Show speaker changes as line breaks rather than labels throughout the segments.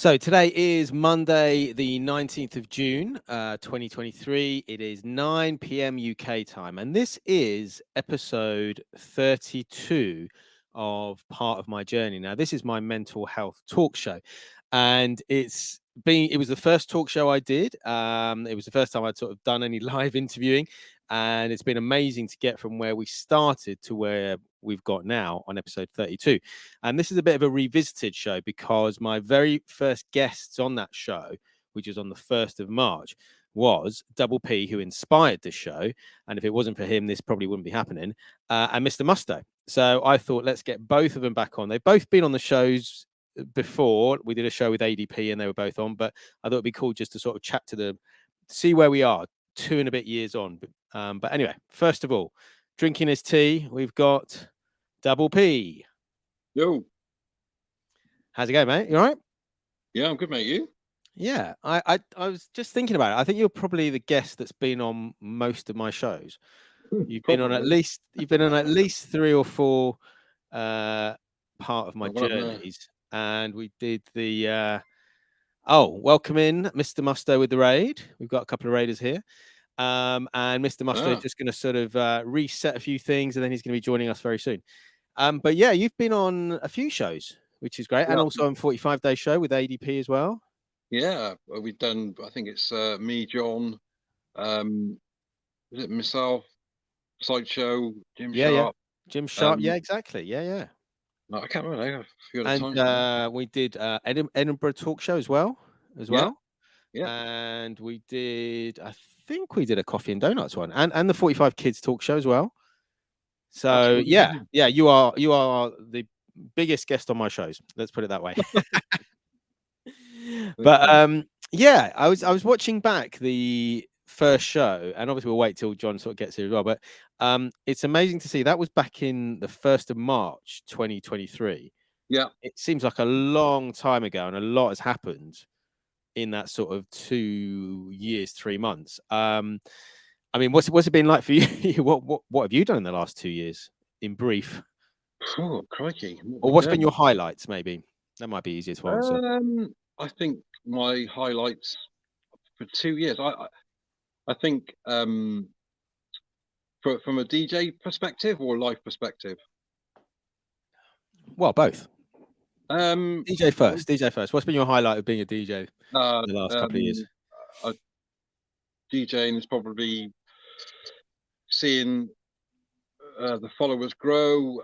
So today is Monday, the 19th of June, 2023. It is 9 p.m. UK time, and this is episode 32 of Part of My Journey. Now, this is my mental health talk show, and it was the first talk show I did. It was the first time I'd sort of done any live interviewing, and it's been amazing to get from where we started to where we've got now on episode 32. And this is a bit of a revisited show because my very first guests on that show, which was on the 1st of March, was Double P, who inspired the show. And if it wasn't for him, this probably wouldn't be happening. And Mr. Mustoe. So I thought, let's get both of them back on. They've both been on the shows before. We did a show with ADP and they were both on, but I thought it'd be cool just to sort of chat to them, see where we are 2 and a bit years on. But anyway, first of all, drinking his tea, we've got Double P.
Yo.
How's it going, mate? You all right?
Yeah, I'm good, mate. You?
Yeah, I was just thinking about it. I think you're probably the guest that's been on most of my shows. You've been on at
Probably.
least 3 or 4 part of my
What happened there?
journeys. And we did the welcome in Mr. Mustoe with the raid. We've got a couple of raiders here. And Mr. Mustoe is just going to sort of reset a few things, and then he's going to be joining us very soon. But yeah, you've been on a few shows, which is great, and also on 45-day show with ADP as well.
Yeah, we've done. I think it's me, John. Is it myself? Sideshow, Jim Sharp.
Jim Sharp. Yeah, exactly. Yeah.
No, I can't remember. A few other
And
times.
we did Edinburgh talk show as well.
Yeah.
And we did. I think we did a coffee and donuts one, and the 45 kids talk show as well. So
Absolutely.
yeah, you are the biggest guest on my shows. Let's put it that way. But yeah, I was watching back the first show, and obviously we'll wait till John sort of gets here as well. But it's amazing to see that was back in the 1st of March 2023.
Yeah.
It seems like a long time ago, and a lot has happened in that sort of 2 years, 3 months. I mean, what's it been like for you? What have you done in the last 2 years, in brief?
Oh, crikey!
Or what's been your highlights? Maybe that might be easier to answer.
I think my highlights for 2 years. I think from a DJ perspective or life perspective.
Well, both. DJ first.
Well,
DJ first. What's been your highlight of being a DJ in the last couple of years?
DJing is probably seeing the followers grow.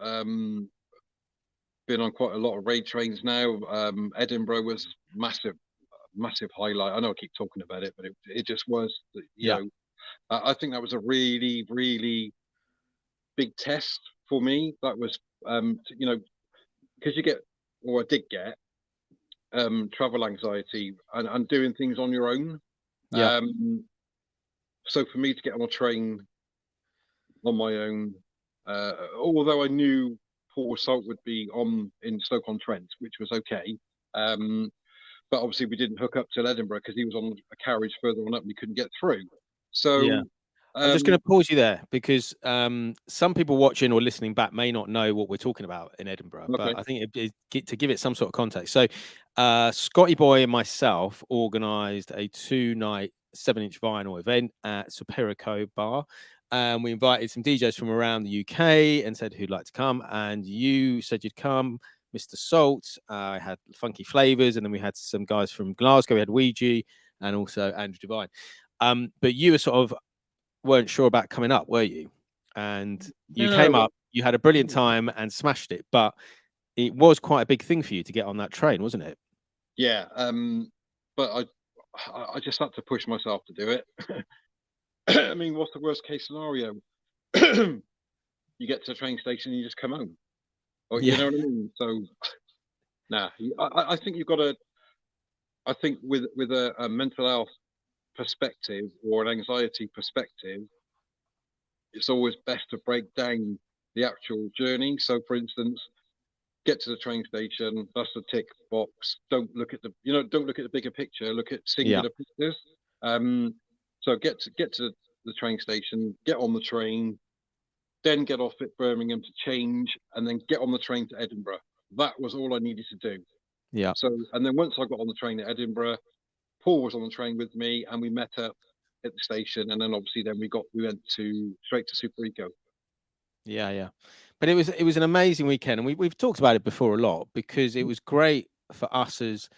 Been on quite a lot of raid trains now. Edinburgh was massive highlight. I know I keep talking about it, but it just was. You know, I think that was a really, really big test for me. That was, you know, because you get, or I did get, travel anxiety and doing things on your own.
Yeah.
So for me to get on a train on my own, although I knew Paul Salt would be in Stoke-on-Trent, which was okay. But obviously we didn't hook up till Edinburgh because he was on a carriage further on up and we couldn't get through. So
yeah. I'm just going to pause you there because some people watching or listening back may not know what we're talking about in Edinburgh, but I think to give it some sort of context. So Scotty Boy and myself organised a 2-night 7-inch vinyl event at Superico Bar. We invited some DJs from around the UK and said who'd like to come. And you said you'd come, Mr. Salt. I had Funky Flavors, and then we had some guys from Glasgow. We had Ouija and also Andrew Devine. But you were sort of weren't sure about coming up, were you? And you came up, you had a brilliant time and smashed it, but it was quite a big thing for you to get on that train, wasn't it?
Yeah, but I just had to push myself to do it. I mean, what's the worst case scenario? You get to the train station and you just come home. Or, you know what I mean? So, I think you've got to. I think with a mental health perspective or an anxiety perspective, it's always best to break down the actual journey. So, for instance, get to the train station. That's the tick box. Don't look at the bigger picture. Look at singular pictures. So get to the train station. Get on the train. Then get off at Birmingham to change, and then get on the train to Edinburgh. That was all I needed to do.
Yeah.
So, and then once I got on the train at Edinburgh, Paul was on the train with me, and we met up at the station, and then obviously then we went straight to Super Eco.
Yeah, yeah. But it was an amazing weekend, and we've talked about it before a lot, because it was great for us as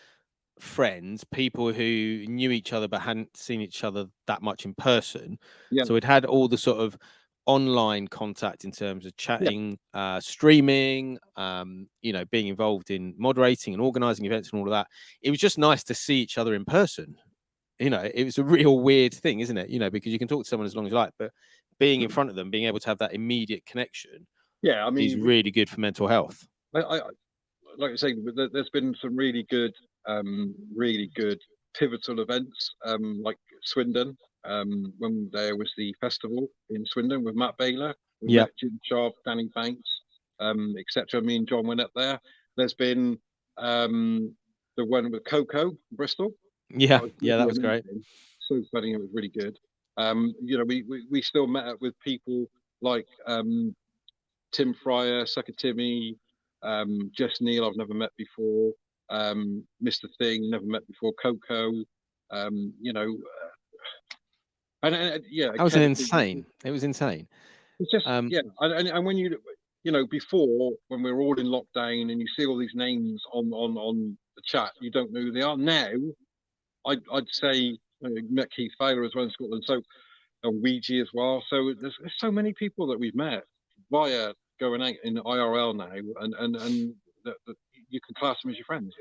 friends, people who knew each other but hadn't seen each other that much in person.
Yeah,
So we'd had all the sort of online contact in terms of
yeah,
chatting, streaming, being involved in moderating and organizing events and all of that. It was just nice to see each other in person. It was a real weird thing, isn't it? Because you can talk to someone as long as you like, but being in front of them, being able to have that immediate connection
yeah. I
is
mean,
really good for mental health.
I like I say, there's been some really good pivotal events, like Swindon. When there was the festival in Swindon with Matt Baylor, we
Yeah.
met Jim Sharp, Danny Banks, etc. Me and John went up there. There's been the one with Coco, Bristol.
Yeah.
That was
Yeah.
really
That was great.
amazing. So funny. It was really good. We still met up with people like Tim Fryer, Sucker Timmy, Jess Neal, I've never met before, Mr. Thing, never met before, Coco, um, you know, and yeah,
That was an
Kennedy.
insane. It was insane.
It's just,
Um,
yeah, and when before, when we were all in lockdown and you see all these names on the chat, you don't know who they are. Now, I'd say met Keith Fowler as well in Scotland. So Ouija as well. So there's so many people that we've met via going out in IRL now, and that you can class them as your friends,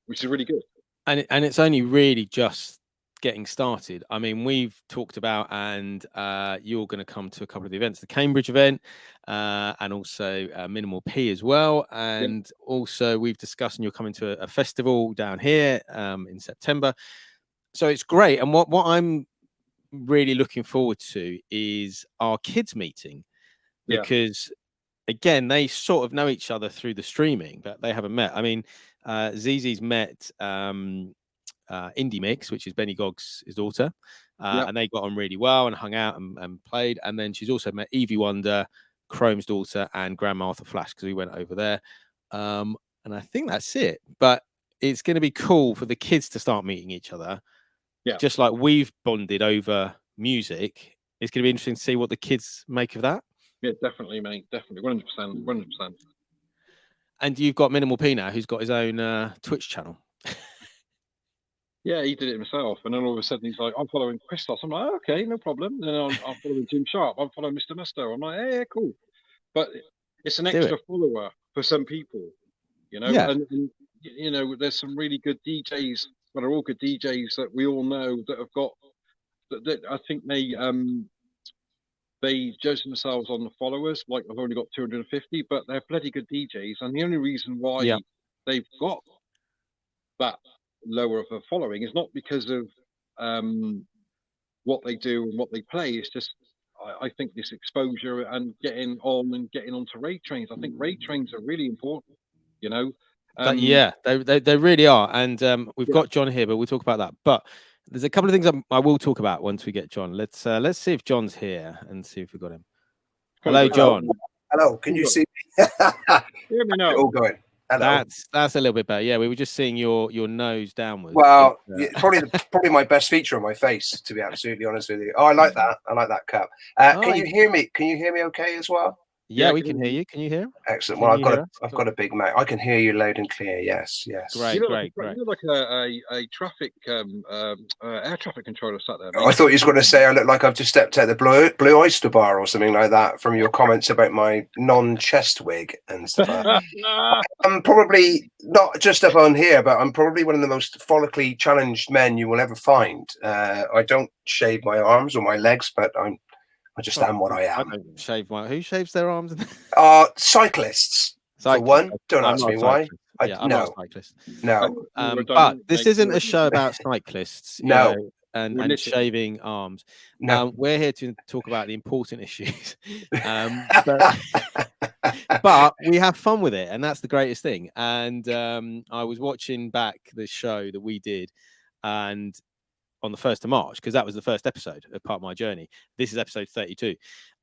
which is really good.
and it's only really just getting started. I mean, we've talked about, and you're going to come to a couple of the events, the Cambridge event, and also Minimal P as well.
Yeah,
And also we've discussed, and you're coming to a festival down here in September. So it's great. And what I'm really looking forward to is our kids meeting,
yeah,
because again, they sort of know each other through the streaming, but they haven't met. I mean, Zizi's met Indie Mix, which is Benny Gogg's his daughter,
yeah,
and they got on really well and hung out and played. And then she's also met Evie Wonder, Chrome's daughter, and Grandma Arthur Flash, because we went over there. And I think that's it. But it's going to be cool for the kids to start meeting each other,
yeah,
just like we've bonded over music. It's going to be interesting to see what the kids make of that.
yeah. Definitely, mate. Definitely, 100%, 100%.
And you've got Minimal P now, who's got his own Twitch channel.
Yeah, he did it himself, and then all of a sudden he's like, "I'm following Criztoz." I'm like, "Okay, no problem." Then I'm following Jim Sharp. I'm following Mr. Mustoe. I'm like, "Hey, yeah, cool." But it's an
Do
extra
it.
follower for some people,
Yeah.
and there's some really good DJs, but are all good DJs that we all know that have got that I think they judge themselves on the followers. Like, I've only got 250, but they're bloody good DJs, and the only reason
Yeah.
why they've got that lower of a following is not because of what they do and what they play. It's just I think this exposure and getting on and getting onto raid trains. I think raid trains are really important. You know, um,
Yeah, they really are. And we've
yeah,
got John here, but we'll talk about that. But there's a couple of things I will talk about once we get John. Let's see if John's here and see if we got him.
come on,
Hello,
John.
Hello.
John.
Hello. Can you see me?
Hear me
All
now.
going. Hello.
That's a little bit better. Yeah, we were just seeing your nose downwards.
Well,
but,
it's probably my best feature on my face, to be absolutely honest with you. Oh, I like that. I like that cap. Can you hear me? Can you hear me okay as well?
Yeah, we can hear you. Can you hear?
Excellent.
Can
Well, I've got a big mic. I can hear you loud and clear. Yes, yes.
Great,
You look
great,
like,
great.
you look like a traffic air traffic controller sat there.
I thought you was going to say I look like I've just stepped out the Blue Oyster Bar or something like that from your comments about my non-chest wig and stuff like that. I'm probably not just up on here, but I'm probably one of the most follically challenged men you will ever find. I don't shave my arms or my legs, but I just am what I am.
I don't shave my. Who shaves their arms?
Cyclists, for one. Don't ask me why.
I'm not a cyclist.
No.
But this isn't a show about cyclists.
No.
And shaving arms.
No.
We're here to talk about the important issues. But we have fun with it, and that's the greatest thing. And I was watching back the show that we did, and on the 1st of March, because that was the first episode of Part of My Journey. This is episode 32.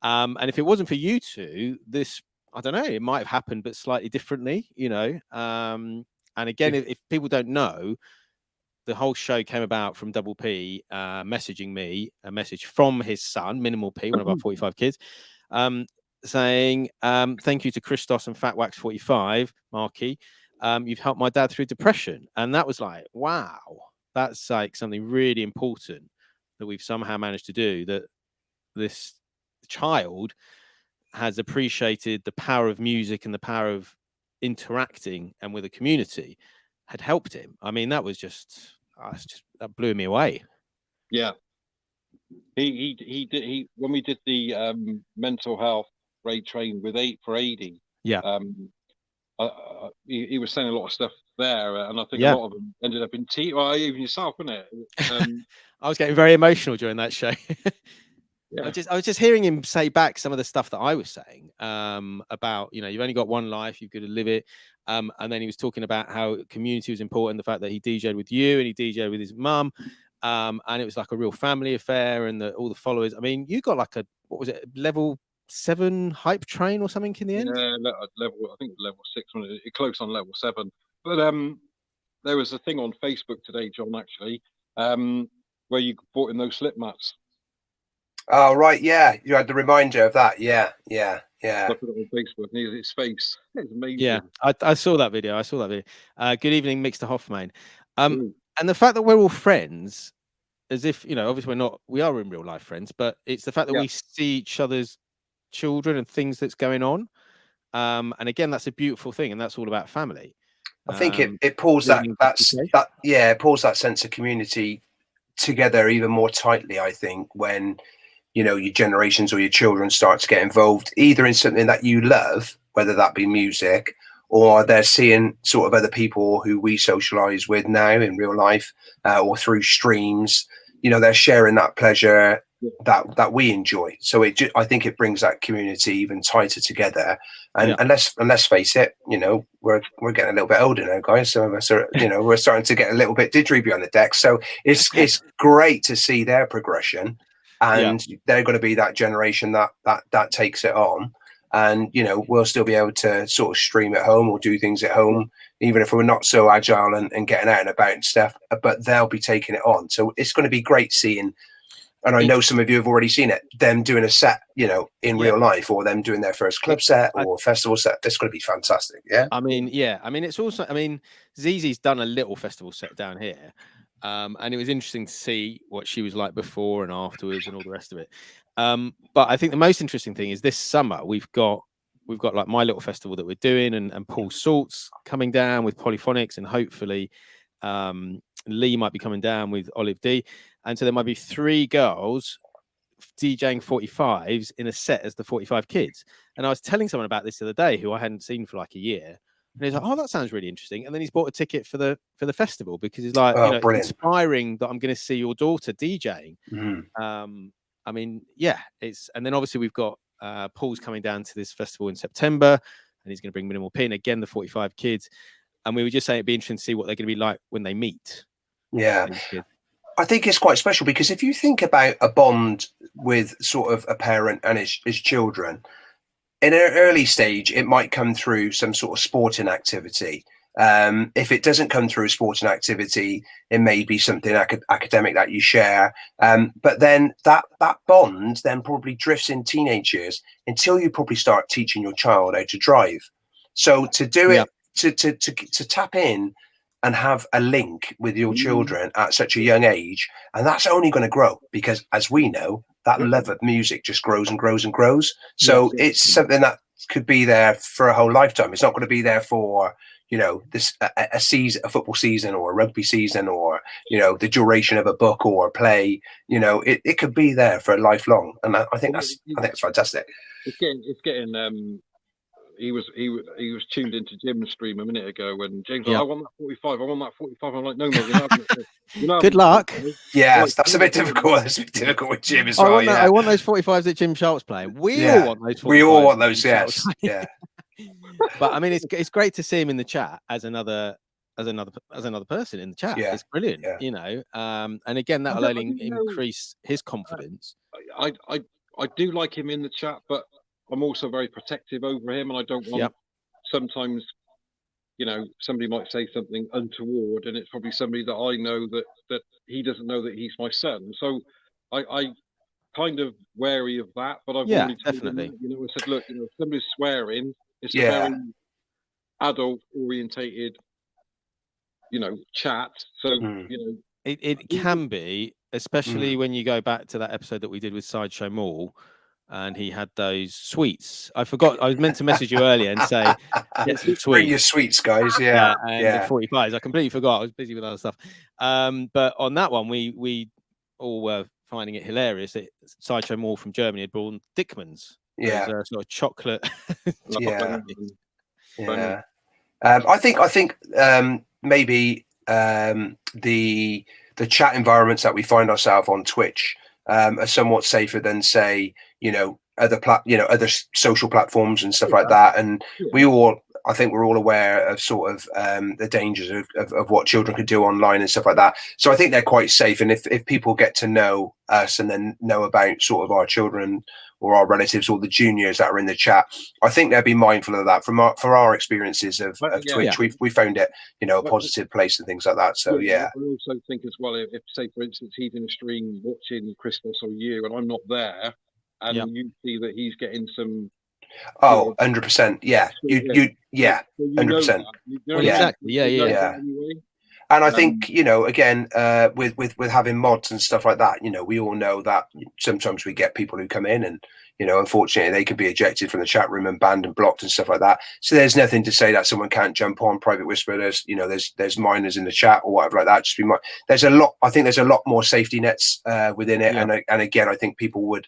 And if it wasn't for you two, this, I don't know, it might have happened, but slightly differently, And And again, if people don't know, the whole show came about from Double P messaging me a message from his son, Minimal P, one of our 45 kids, saying, thank you to Criztoz and Fat Wax 45, Marky. You've helped my dad through depression. And that was like, wow, that's like something really important that we've somehow managed to do, that this child has appreciated the power of music and the power of interacting and with a community had helped him. I mean, that was just that blew me away.
Yeah. He did when we did the mental health rate train with for 80.
Yeah.
He was saying a lot of stuff there, and I think
Yeah.
a lot of them ended up in well, even yourself, wasn't it?
I was getting very emotional during that show.
Yeah.
I was just hearing him say back some of the stuff that I was saying about, you know, you've only got one life, you've got to live it. And then he was talking about how community was important, the fact that he DJ'd with you and he DJ'd with his mum. And it was like a real family affair, and all the followers. I mean, you got like what was it, level 7 hype train or something in the end?
Yeah, I think level 6, close on level 7. But there was a thing on Facebook today, John, actually, where you bought in those slip mats.
Oh right, yeah, you had the reminder of that. Yeah.
I put it on Facebook, and his face. It's amazing.
Yeah, I saw that video. Good evening, Mixed Hoffman. And the fact that we're all friends, as if, you know, obviously we are in real life friends, but it's the fact that we see each other's children and things that's going on. And again, that's a beautiful thing, and that's all about family.
I think it pulls it pulls that sense of community together even more tightly, I think, when, you know, your generations or your children start to get involved either in something that you love, whether that be music, or they're seeing sort of other people who we socialize with now in real life, or through streams. You know, they're sharing that pleasure that we enjoy. So I think it brings that community even tighter together. And let's face it, you know, we're getting a little bit older now, guys. Some of us are, you know, we're starting to get a little bit didgeridoo on the deck. So it's great to see their progression, and they're going to be that generation that takes it on. And, you know, we'll still be able to sort of stream at home or do things at home, even if we're not so agile and getting out and about and stuff, but they'll be taking it on. So it's going to be great seeing, and I know some of you have already seen it, them doing a set, you know, in real life, or them doing their first club set or festival set. It's going to be fantastic. Yeah.
I mean, it's also, Zizi's done a little festival set down here. And it was interesting to see what she was like before and afterwards and all the rest of it. But I think the most interesting thing is this summer we've got like my little festival that we're doing, and Paul Salt's coming down with Polyphonics, and hopefully Lee might be coming down with Olive D. And so there might be 3 girls DJing 45s in a set as the 45 kids. And I was telling someone about this the other day who I hadn't seen for like a year. And he's like, oh, that sounds really interesting. And then he's bought a ticket for the festival because he's like, you know, it's inspiring that I'm going to see your daughter DJing. I mean, and then obviously we've got Paul's coming down to this festival in September, and he's going to bring Minimal P, and again, the 45 kids. And we were just saying it'd be interesting to see what they're going to be like when they meet.
Yeah. I think it's quite special because if you think about a bond with sort of a parent and his children, in an early stage, it might come through some sort of sporting activity. If it doesn't come through a sporting activity, it may be something academic that you share. But then that bond then probably drifts in teenage years until you probably start teaching your child how to drive. So to do it, to tap in and have a link with your children at such a young age, and that's only going to grow because, as we know, that love of music just grows and grows and grows. So it's something that could be there for a whole lifetime. It's not going to be there for, you know, this a season, a football season or a rugby season, or, you know, the duration of a book or a play. You know, it could be there for lifelong, and I think it's fantastic.
It's getting. He was tuned into Jim's stream a minute ago when James was like, I want that 45. I want that 45. I'm like, no, you're not
good luck.
Yes, that's a bit difficult. That's a bit difficult with Jim as well.
I want those 45s that Jim Sharp's playing. We all want those 45s.
We all want those, yes. Yeah.
But I mean, it's great to see him in the chat as another person in the chat. It's brilliant, you know. And again, that'll only increase his confidence.
I do like him in the chat, but I'm also very protective over him, and I don't want sometimes you know, somebody might say something untoward, and it's probably somebody that I know that he doesn't know that he's my son. So I kind of wary of that, but I've
Yeah,
already told him
definitely.
that, you know, I said, look, you know, if somebody's swearing, it's a
Yeah.
very adult orientated, you know, chat. So, you know,
It can be, especially when you go back to that episode that we did with Sideshow Mall, and he had those sweets. I forgot. I was meant to message you earlier and say, get some
Bring your
sweets.
sweets, guys. Yeah.
And the 45s. I completely forgot. I was busy with other stuff. But on that one, we all were finding it hilarious that Sideshow Mall from Germany had brought Dickmans.
Yeah.
Those sort of chocolate.
Yeah.
Yeah.
I think maybe the chat environments that we find ourselves on Twitch are somewhat safer than, say, you know, other social platforms and stuff like that. And I think we're all aware of sort of the dangers of what children could do online and stuff like that. So I think they're quite safe. And if people get to know us and then know about sort of our children or our relatives or the juniors that are in the chat, I think they'll be mindful of that. For our experiences of Twitch, we found it, you know, a positive place and things like that. So
I also think as well, if say for instance he's in a stream watching Criztoz or you, and I'm not there, and you see that he's getting some.
100%. Yeah. You 100%.
Well, exactly. Yeah.
And I think, you know, again, with having mods and stuff like that, you know, we all know that sometimes we get people who come in and, you know, unfortunately they can be ejected from the chat room and banned and blocked and stuff like that. So there's nothing to say that someone can't jump on Private Whisper. There's, you know, there's minors in the chat or whatever like that. Just be there's a lot. I think there's a lot more safety nets within it. Yeah. And again, I think people would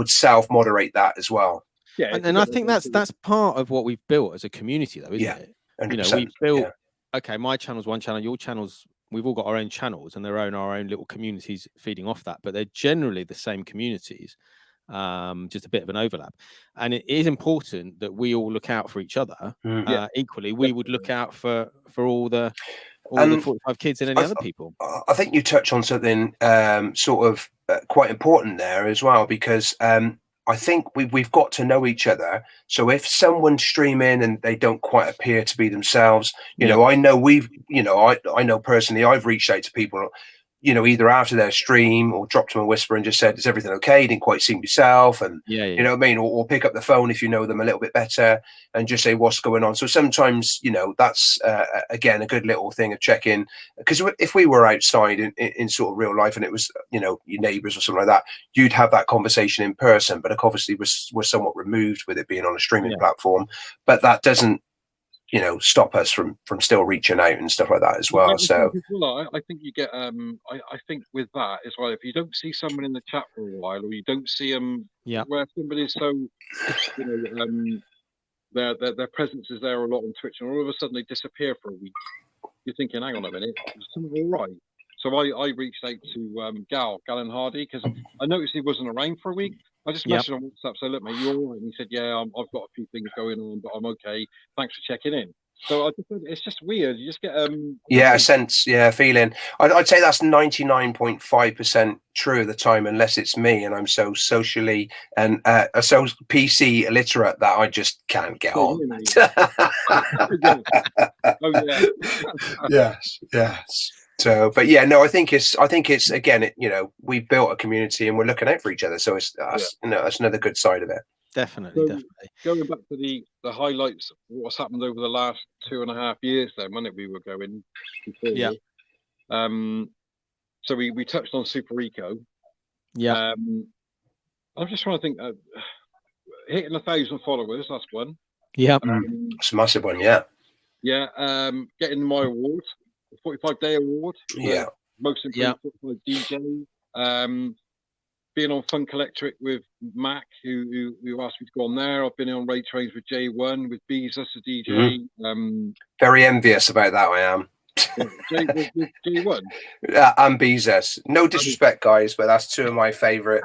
self moderate that as well.
Yeah, and I think that's part of what we've built as a community, though, isn't it?
100%,
you know, we've built. Okay, my channel's one channel, your channel's. We've all got our own channels, and our own little communities feeding off that. But they're generally the same communities, just a bit of an overlap. And it is important that we all look out for each other. Equally, we would look out for all the 45 kids and any other people.
I think you touch on something sort of quite important there as well, because I think we've got to know each other. So if someone's streaming and they don't quite appear to be themselves, you know, I know I know personally, I've reached out to people, you know, either after their stream or dropped them a whisper and just said, is everything okay? You didn't quite seem yourself. And, you know what I mean? Or pick up the phone if you know them a little bit better and just say, what's going on? So sometimes, you know, that's, again, a good little thing of checking. Because if we were outside in sort of real life and it was, you know, your neighbours or something like that, you'd have that conversation in person. But obviously we're somewhat removed with it being on a streaming platform. But that doesn't, you know, stop us from still reaching out and stuff like that as well.
I think you get I think with that as well, if you don't see someone in the chat for a while, or you don't see them where somebody's so, you know, their presence is there a lot on Twitch, and all of a sudden they disappear for a week, you're thinking, hang on a minute, is something all right? So I reached out to Galen Hardy, because I noticed he wasn't around for a week. I just messaged on WhatsApp, so look, mate, you all right? And he said, yeah, I've got a few things going on, but I'm okay. Thanks for checking in. So I just, it's just weird. You just get
a sense, feeling. I'd say that's 99.5% true of the time, unless it's me and I'm so socially and so PC illiterate that I just can't get on. Yes. So, but yeah, no, I think it's again, you know, we built a community and we're looking out for each other. So it's you know, that's another good side of it.
Definitely.
Going back to the highlights, what's happened over the last 2.5 years, then, when we were going before. So we touched on Super Eco. I'm just trying to think. Hitting 1,000 followers, that's one.
It's a massive one.
Getting my award. 45-day award. Most improved 45 DJ. Being on Funk Electric with Mac, who asked me to go on there. I've been on Raid Trains with J1, with Beezus, a DJ.
Very envious about that, I am.
J1?
And Beezus. No disrespect, guys, but that's two of my favourite.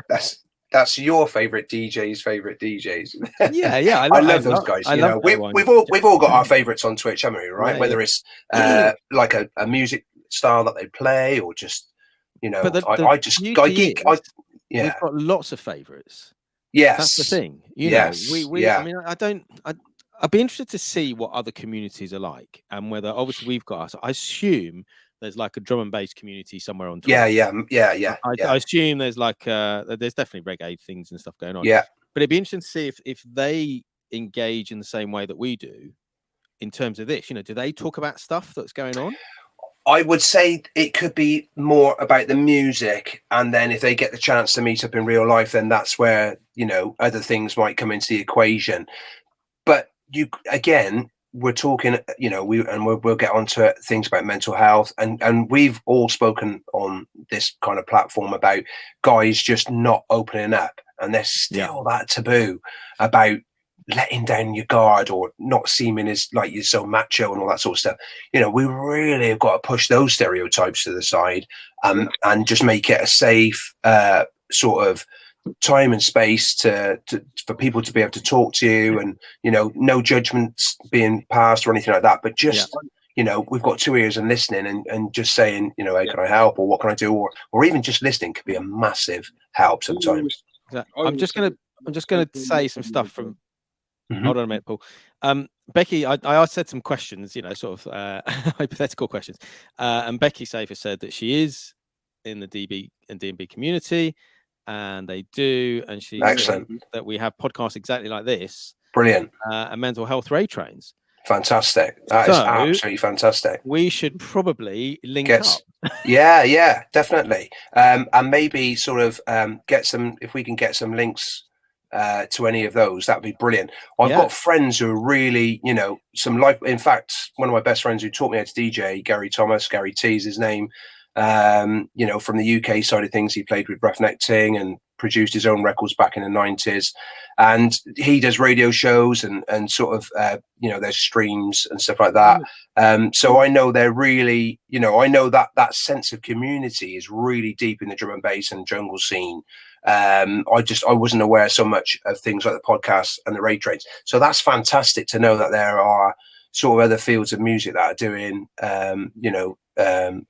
That's your favourite DJ's favourite DJs. I love those guys. You know, we've all got our favourites on Twitch, haven't we? Right? Whether it's like a music style that they play, or just, you know,
we've got lots of favourites.
Yes,
that's the thing. You know, we. I mean, I'd be interested to see what other communities are like, and whether, obviously, we've got us. I assume there's like a drum and bass community somewhere on Twitter.
I
assume there's like there's definitely reggae things and stuff going on.
Yeah.
But it'd be interesting to see if they engage in the same way that we do in terms of this. You know, do they talk about stuff that's going on?
I would say it could be more about the music, and then if they get the chance to meet up in real life, then that's where, you know, other things might come into the equation. But we're talking, you know, we'll get onto things about mental health, and we've all spoken on this kind of platform about guys just not opening up, and there's still that taboo about letting down your guard or not seeming as like you're so macho and all that sort of stuff. You know, we really have got to push those stereotypes to the side, and just make it a safe sort of time and space for people to be able to talk to you, and, you know, no judgments being passed or anything like that, but just you know, we've got two ears and listening, and just saying, you know, hey, can I help, or what can I do, or even just listening could be a massive help sometimes.
I'm just gonna say some stuff from hold on a minute, Paul. Becky, I said some questions, you know, sort of hypothetical questions, and Becky Safer said that she is in the DB and D&B community, and they do, and she said that we have podcasts exactly like this.
Brilliant.
And mental health raid trains.
Fantastic. That is absolutely fantastic.
We should probably link up.
Yeah, definitely. And maybe sort of get some, if we can get some links to any of those, that'd be brilliant. I've got friends who are really, you know, in fact, one of my best friends who taught me how to DJ, Gary Thomas, Gary T is his name. You know, from the UK side of things, he played with Roughneck Ting and produced his own records back in the 90s, and he does radio shows and sort of you know, there's streams and stuff like that. So I know they're really, you know, I know that sense of community is really deep in the drum and bass and jungle scene. I wasn't aware so much of things like the podcasts and the raid trains, so that's fantastic to know that there are sort of other fields of music that are doing you know,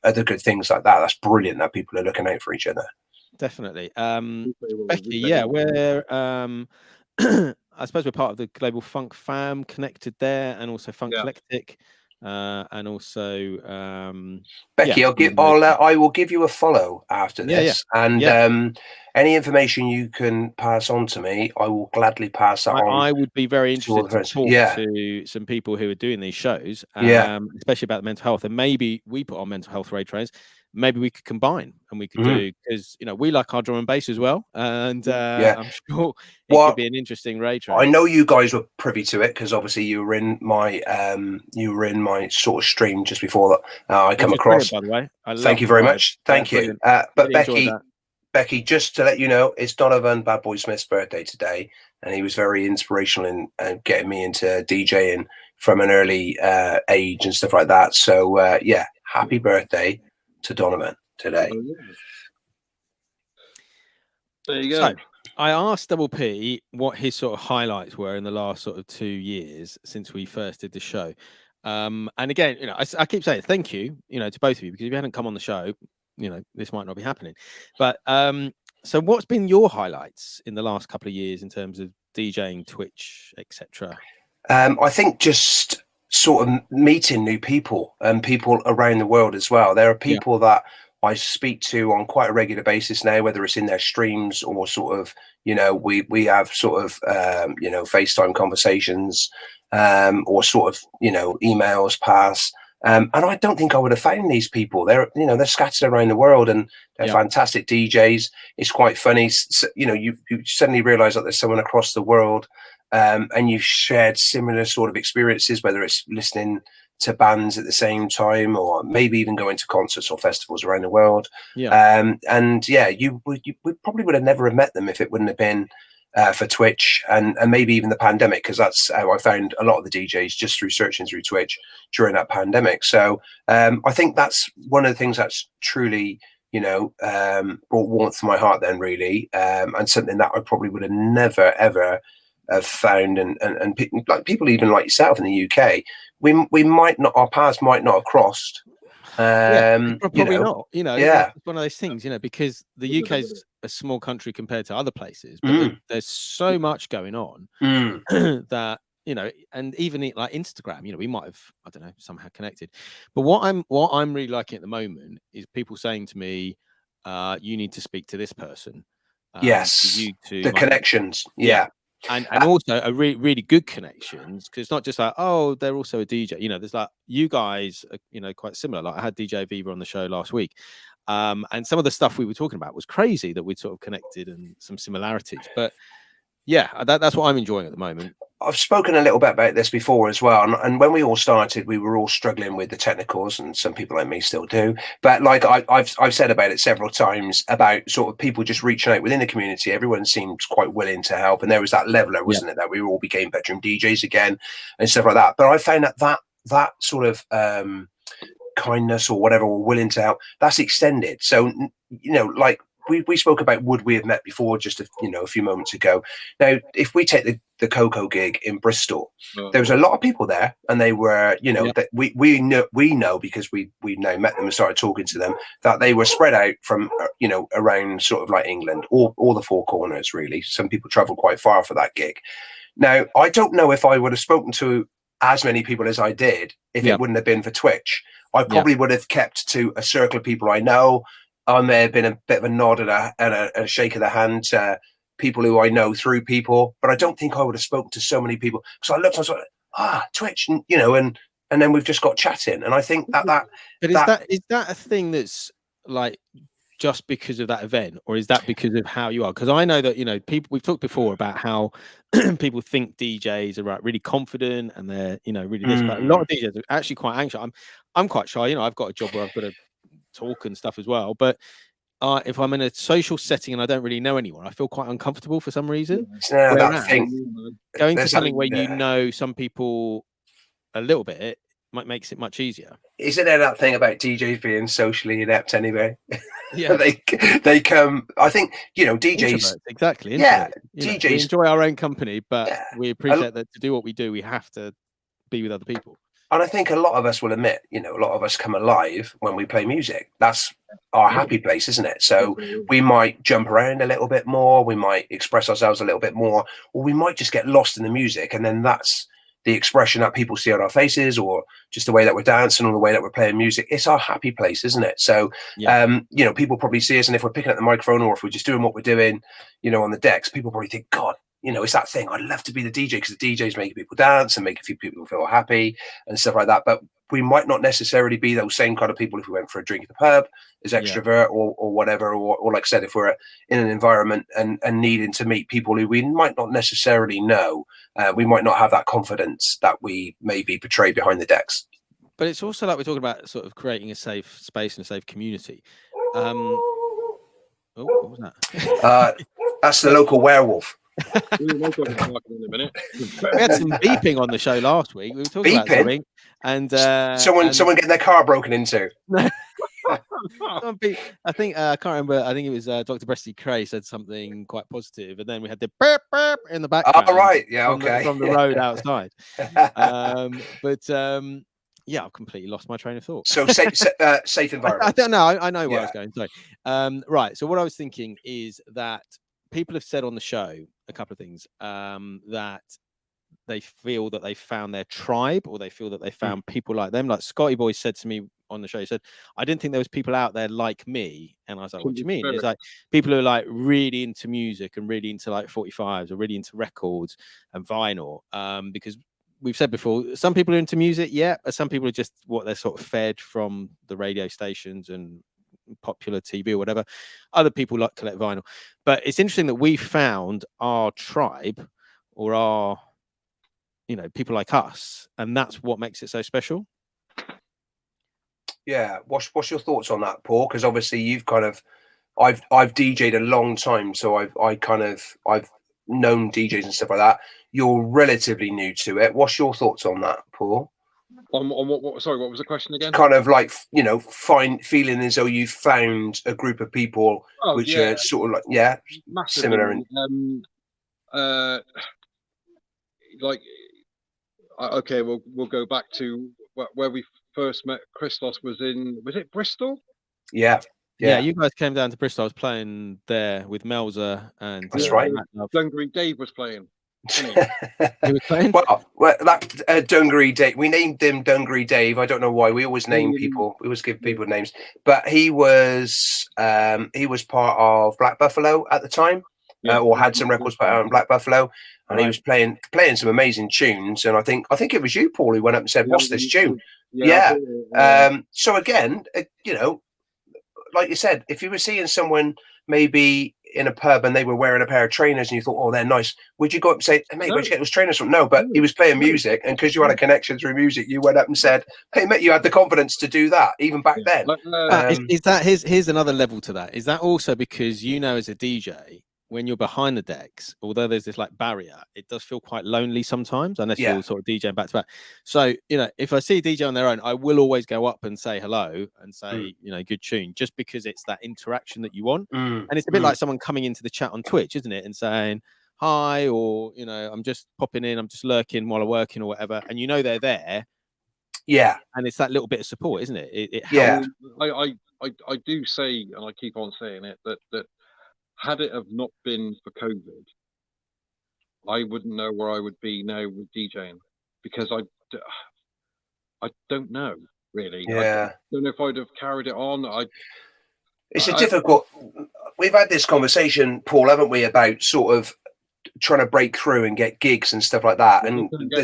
other good things like that. That's brilliant that people are looking out for each other.
Definitely. Becky, we're I suppose we're part of the Global Funk Fam connected there, and also Funk Eclectic, and also
Becky, I will give you a follow after this, and any information you can pass on to me, I will gladly pass that on.
I would be very interested to talk to some people who are doing these shows, especially about the mental health, and maybe we put on mental health raid trains. Maybe we could combine, and we could do, because, you know, we like our drum and bass as well, and I'm sure it could be an interesting raid train.
I know you guys were privy to it, because obviously you were in my sort of stream just before that I come across.
By the way,
thank you very much. Thank you. But Becky, just to let you know, it's Donovan Bad Boy Smith's birthday today, and he was very inspirational in getting me into DJing from an early age and stuff like that. So happy birthday to Donovan today.
There you go.
So, I asked Double P what his sort of highlights were in the last sort of 2 years since we first did the show. And again, you know, I keep saying thank you, you know, to both of you, because if you hadn't come on the show, you know, this might not be happening. But so what's been your highlights in the last couple of years in terms of DJing, Twitch, etc.?
I think just sort of meeting new people, and people around the world as well. There are people that I speak to on quite a regular basis now, whether it's in their streams or sort of, you know, we have sort of you know, FaceTime conversations, or sort of, you know, emails pass. And I don't think I would have found these people. They're, you know, they're scattered around the world, and they're fantastic DJs. It's quite funny. So, you know, you suddenly realize that there's someone across the world, and you've shared similar sort of experiences, whether it's listening to bands at the same time, or maybe even going to concerts or festivals around the world. We probably would have never have met them if it wouldn't have been for Twitch and maybe even the pandemic, because that's how I found a lot of the DJs, just through searching through Twitch during that pandemic. So I think that's one of the things that's truly, you know, brought warmth to my heart then, really, and something that I probably would have never ever have found, and like people even like yourself in the UK, we might not, our paths might not have crossed.
Probably not. You know, it's one of those things, you know, because the UK is a small country compared to other places, but there's so much going on that and even like Instagram, we might have, I don't know, somehow connected. But what I'm really liking at the moment is people saying to me, you need to speak to this person.
Yes,
you to
the connections. Yeah.
And also a really good connections, because it's not just like, oh, they're also a DJ. There's like, you guys are, quite similar. Like I had DJ Viva on the show last week. And some of the stuff we were talking about was crazy that we'd sort of connected and some similarities. But yeah, that's what I'm enjoying at the moment.
I've spoken a little bit about this before as well, and when we all started, we were all struggling with the technicals, and some people like me still do. But like I've said about it several times about sort of people just reaching out within the community. Everyone seemed quite willing to help, and there was that leveler, wasn't it, that we all became bedroom DJs again and stuff like that. But I found that sort of kindness or whatever, or willing to help, that's extended. So like we spoke about would we have met before just a few moments ago. Now, if we take the Coco gig in Bristol, there was a lot of people there, and they were, that we know because we now met them and started talking to them, that they were spread out from around sort of like England, all the four corners really. Some people traveled quite far for that gig. Now, I don't know if I would have spoken to as many people as I did if it wouldn't have been for Twitch. I probably would have kept to a circle of people I know. I may have been a bit of a nod and a shake of the hand to people who I know through people, but I don't think I would have spoken to so many people. So I looked, I was like, Twitch, and then we've just got chatting. And I think that.
But is that a thing that's like just because of that event, or is that because of how you are? Because I know that people, we've talked before about how people think DJs are really confident and they're really this, but a lot of DJs are actually quite anxious. I'm quite shy. I've got a job where I've got to talk and stuff as well, but if I'm in a social setting and I don't really know anyone, I feel quite uncomfortable for some reason. Going to something where some people a little bit makes it much easier.
Isn't there that thing about DJs being socially inept anyway?
Yeah,
they come. I think DJs
introverts, exactly.
Yeah,
DJs we enjoy our own company, but we appreciate that to do what we do, we have to be with other people.
And I think a lot of us will admit, a lot of us come alive when we play music. That's our happy place, isn't it? So we might jump around a little bit more, we might express ourselves a little bit more, or we might just get lost in the music, and then that's the expression that people see on our faces, or just the way that we're dancing, or the way that we're playing music. It's our happy place, isn't it? So, people probably see us, and if we're picking up the microphone, or if we're just doing what we're doing, on the decks, people probably think, God, it's that thing. I'd love to be the DJ, because the DJ's making people dance and making people feel happy and stuff like that. But we might not necessarily be those same kind of people if we went for a drink at the pub as extrovert or whatever, or like I said, if we're in an environment and needing to meet people who we might not necessarily know, we might not have that confidence that we maybe portray behind the decks.
But it's also like we're talking about sort of creating a safe space and a safe community. What was that?
That's the local werewolf.
We had some beeping on the show last week. We were talking about something, and
someone getting their car broken into.
I think I can't remember. I think it was Dr. Bresty Cray said something quite positive, and then we had the burp burp in the background.
Oh, right, yeah,
from the road outside. Yeah, I've completely lost my train of thought.
So safe environment.
I don't know. I know where I was going. Sorry. Right. So what I was thinking is that people have said on the show a couple of things, that they feel that they found their tribe, or they feel that they found people like them. Like Scotty Boy said to me on the show, he said, I didn't think there was people out there like me. And I was like, what do you mean? It's like people who are like really into music and really into like 45s or really into records and vinyl. Because we've said before, some people are into music, but some people are just what they're sort of fed from the radio stations and popular TV or whatever. Other people like collect vinyl. But it's interesting that we found our tribe, or our people like us, and that's what makes it so special.
Yeah, what's your thoughts on that, Paul? Because obviously you've kind of I've DJ'd a long time, so I've known DJs and stuff like that. You're relatively new to it. What's your thoughts on that, Paul?
On what? Sorry, what was the question again?
Kind of like feeling as though you found a group of people which are sort of like
massively
similar. And
okay, we'll go back to where we first met. Criztoz was it Bristol?
Yeah,
you guys came down to Bristol. I was playing there with Melzer, and
that's right.
Glengarry Dave was playing.
He was playing.
Well, that Dungaree Dave. We named him Dungaree Dave. I don't know why. We always name people. We always give people names. But he was part of Black Buffalo at the time, or had some records put out on Black Buffalo, and he was playing some amazing tunes. And I think it was you, Paul, who went up and said, "What's this tune?" Yeah. So again, like you said, if you were seeing someone maybe in a pub and they were wearing a pair of trainers and you thought, oh, they're nice, would you go up and say, hey, mate, where'd you get those trainers from? No, but he was playing music, and because you had a connection through music, you went up and said, hey, mate, you had the confidence to do that even back then.
Is that here's another level to that? Is that also because, you know, as a DJ, when you're behind the decks, although there's this like barrier, it does feel quite lonely sometimes, unless you're sort of DJing back to back. So, you know, if I see a DJ on their own, I will always go up and say hello and say, you know, good tune, just because it's that interaction that you want. And it's a bit like someone coming into the chat on Twitch, isn't it? And saying hi, or, you know, I'm just popping in, I'm just lurking while I'm working or whatever. And you know, they're there.
Yeah.
And it's that little bit of support, isn't it? It
helps. I do say, and I keep on saying it, that had it have not been for COVID, I wouldn't know where I would be now with DJing, because I don't know really.
Yeah.
I don't know if I'd have carried it on.
It's a difficult. We've had this conversation, Paul, haven't we, about sort of trying to break through and get gigs and stuff like that. And the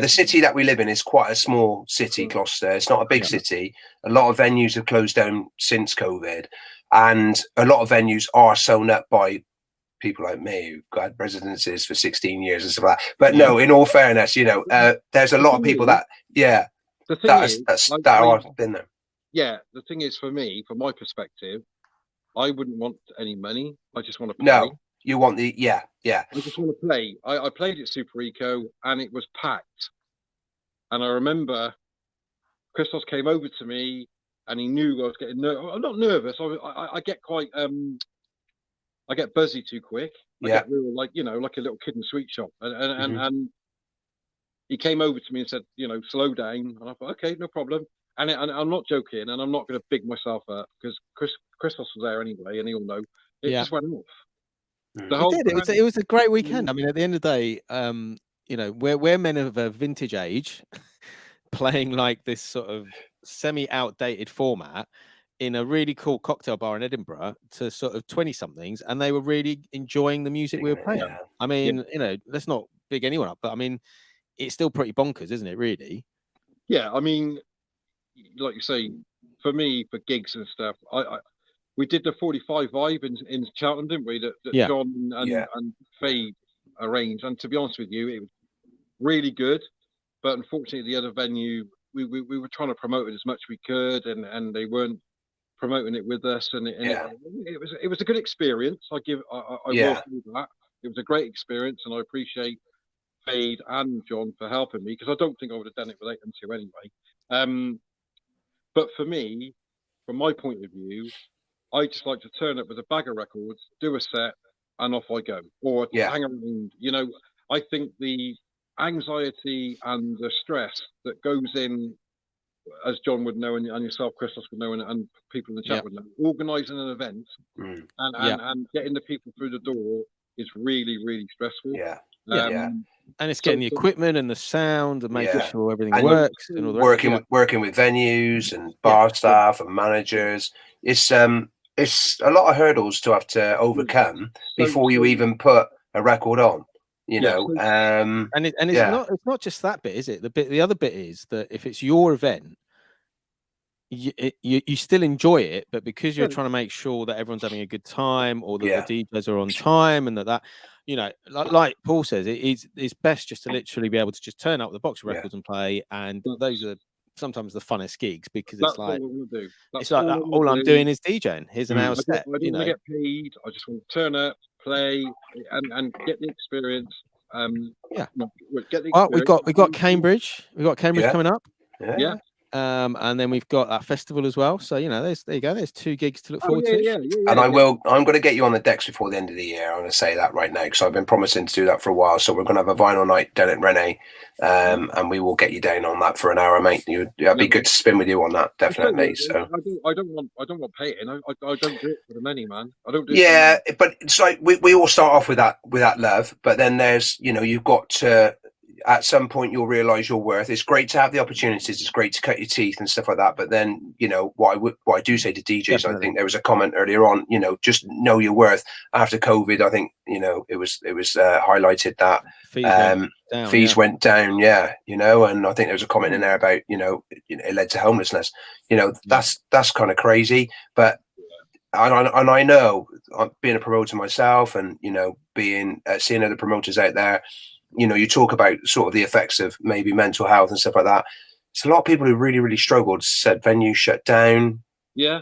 city that we live in is quite a small city, Gloucester. It's not a big city. A lot of venues have closed down since COVID. And a lot of venues are sewn up by people like me who've got residences for 16 years and stuff like that. But no, in all fairness, you know, there's a lot of people that are been there.
Yeah, the thing is, for me, from my perspective, I wouldn't want any money. I just want to play.
No, you want the I
just want to play. I played at Super Eco and it was packed. And I remember Criztoz came over to me. And he knew I was getting nervous. I'm not nervous. I get quite I get buzzy too quick. I get real, like, you know, like a little kid in a sweet shop. And he came over to me and said, you know, slow down. And I thought, okay, no problem. And I'm not joking, and I'm not going to big myself up, because Criztoz was there anyway, and he'll know. It just went off.
It was a great weekend. I mean, at the end of the day, you know, we're men of a vintage age, playing like this sort of semi-outdated format in a really cool cocktail bar in Edinburgh to sort of 20-somethings, and they were really enjoying the music we were playing. I mean, you know, let's not big anyone up, but I mean, it's still pretty bonkers, isn't it, really?
Yeah, I mean, like you say, for me, for gigs and stuff, we did the 45 vibe in Cheltenham, didn't we? That John and Faye arranged, and to be honest with you, it was really good. But unfortunately, the other venue, we were trying to promote it as much as we could, and they weren't promoting it with us, and it was a good experience. I will do that. It was a great experience, and I appreciate Fade and John for helping me, because I don't think I would have done it without them two anyway. But for me, from my point of view, I just like to turn up with a bag of records, do a set, and off I go, or hang around. You know, I think the anxiety and the stress that goes in, as John would know, and yourself, Criztoz, would know, and people in the chat would know, organising an event and getting the people through the door is really, really stressful.
And it's getting the equipment and the sound and making sure everything works, and all the
working with venues and bar staff and managers. It's a lot of hurdles to have to overcome before you even put a record on. You know,
and it's not just that bit, is it? The other bit is that if it's your event, you still enjoy it, but because you're trying to make sure that everyone's having a good time, or that the DJs are on time, and that you know, like Paul says, it's best just to literally be able to just turn up with a box of records and play, and those are sometimes the funnest gigs, because it's like all I'm doing is DJing. Here's an hour set.
I don't want to get paid. I just want to turn up, play, and get the experience.
Get the experience. We got Cambridge. We got Cambridge coming up.
Yeah.
And then we've got that festival as well. So, you know, there you go. There's 2 gigs to look forward to.
And I'm going to get you on the decks before the end of the year. I'm going to say that right now because I've been promising to do that for a while. So we're going to have a vinyl night down at Rene, and we will get you down on that for an hour, mate. It'd be good to spin with you on that, definitely. So
I don't want paying. I don't do it for the money, man. I don't do.
Yeah, but it's like we all start off with that love, but then there's, you know, you've got to. At some point you'll realize your worth. It's great to have the opportunities, it's great to cut your teeth and stuff like that, but then, you know, what I do say to DJs, definitely. I think there was a comment earlier on, you know, just know your worth. After COVID, I think, you know, it was highlighted that fees went down, you know, and I think there was a comment in there about, you know, it led to homelessness. You know, that's kind of crazy, but and I know, being a promoter myself, and, you know, being seeing other promoters out there, you know, you talk about sort of the effects of maybe mental health and stuff like that. It's a lot of people who really, really struggled, said venues shut down.
Yeah.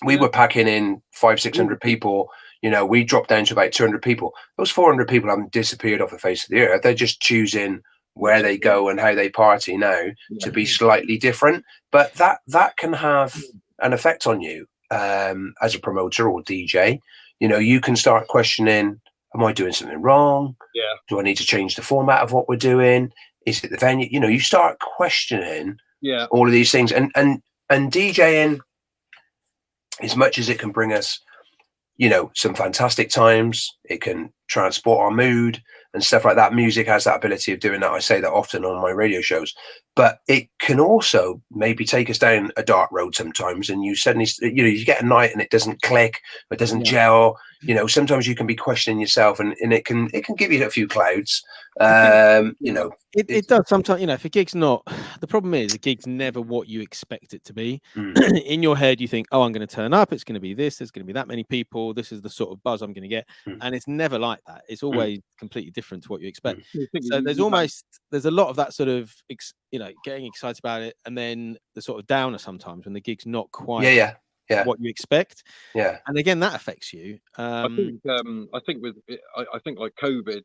We were packing in 500-600 people. You know, we dropped down to about 200 people. Those 400 people haven't disappeared off the face of the earth. They're just choosing where they go and how they party now to be slightly different. But that can have an effect on you as a promoter or DJ. You know, you can start questioning, am I doing something wrong?
Yeah.
Do I need to change the format of what we're doing? Is it the venue? You know, you start questioning all of these things. And DJing, as much as it can bring us, you know, some fantastic times, it can transport our mood and stuff like that. Music has that ability of doing that. I say that often on my radio shows, but it can also maybe take us down a dark road sometimes. And you suddenly, you know, you get a night and it doesn't click, it doesn't gel. You know, sometimes you can be questioning yourself, and it can give you a few clouds. You know,
it does sometimes. You know, if a gig's not, the problem is a gig's never what you expect it to be. In your head, you think, oh, I'm going to turn up, it's going to be this, there's going to be that many people, this is the sort of buzz I'm going to get, and it's never like that. It's always completely different to what you expect. So there's a lot of that sort of you know, getting excited about it, and then the sort of downer sometimes when the gig's not quite what you expect. And again, that affects you.
I think like COVID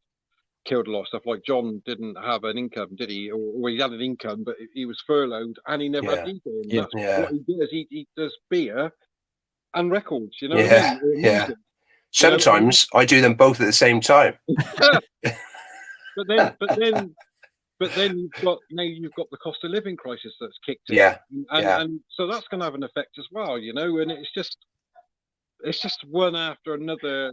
killed a lot of stuff. Like John didn't have an income, did he? Or he had an income, but he was furloughed and he never had DJing. That's what he does. He does beer and records, you know what I mean?
Sometimes I do them both at the same time.
But then you've got the cost of living crisis that's kicked in. And so that's going to have an effect as well, you know. And it's just one after another.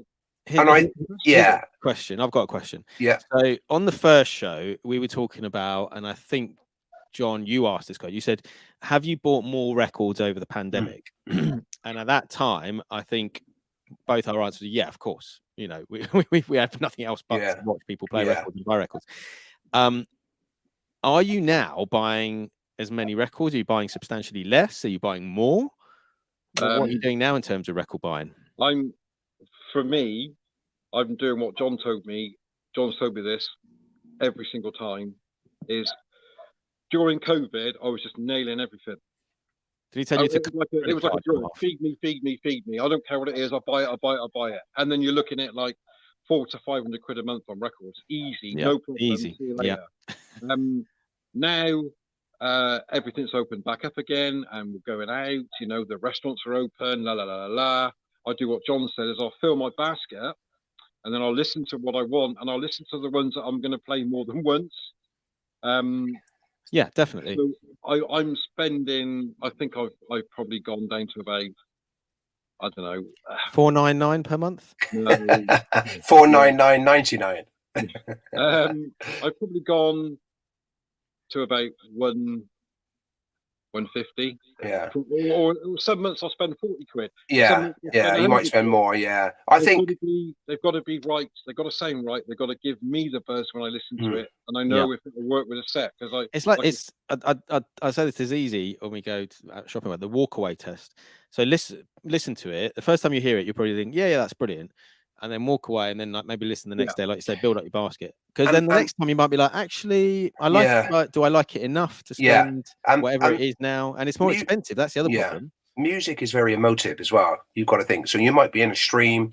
Question. I've got a question.
Yeah.
So on the first show, we were talking about, and I think, John, you asked this guy. You said, "Have you bought more records over the pandemic?" And at that time, I think both our answers were, yeah, of course. You know, we have nothing else but to watch people play records and buy records. Are you now buying as many records? Are you buying substantially less? Are you buying more? What are you doing now in terms of record buying?
For me, I'm doing what John told me. John's told me this every single time. Is during COVID, I was just nailing everything.
Did he tell you
it was like a drug? Feed me. I don't care what it is. I'll buy it. And then you're looking at like 400 to 500 quid a month on records. Easy, no problem.
Easy.
See you later. Now everything's opened back up again, and we're going out. You know, the restaurants are open. La la la la la. I do what John said: is I'll fill my basket, and then I'll listen to what I want, and I'll listen to the ones that I'm going to play more than once.
Yeah, definitely.
So I'm spending. I think I've probably gone down to about, I don't know,
$4.99 per month.
No,
$4.99.99.
I've probably gone to about 150.
Yeah.
Or some months I'll spend 40 quid.
Yeah. You might spend more. Yeah. I think
they've got to be right. They've got to sound right. They've got to give me the buzz when I listen to it, and I know if it will work with a set. Because
I say this is easy when we go to shopping about the walkaway test. So listen to it. The first time you hear it, you probably think, yeah, that's brilliant. And then walk away, and then like maybe listen the next day, like you say, build up your basket. Because then the next time you might be like, actually, I like it, but do I like it enough to spend whatever it is now? And it's more expensive. That's the other problem.
Music is very emotive as well. You've got to think. So you might be in a stream,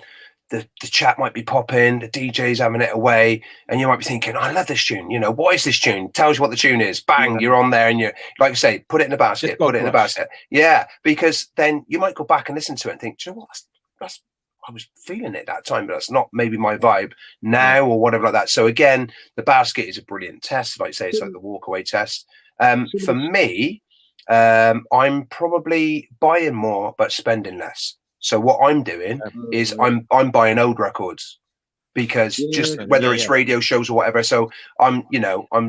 the chat might be popping, the DJ's having it away, and you might be thinking, I love this tune. You know, what is this tune? Tells you what the tune is. Bang, you're on there, and you're, like I say, put it in the basket, put it in the basket. Yeah, because then you might go back and listen to it and think, do you know what? That's I was feeling it that time, but that's not maybe my vibe now or whatever like that. So again, the basket is a brilliant test. Like I say, it's like the walkaway test. For me, I'm probably buying more but spending less. So what I'm doing is I'm buying old records, because just whether it's radio shows or whatever. So I'm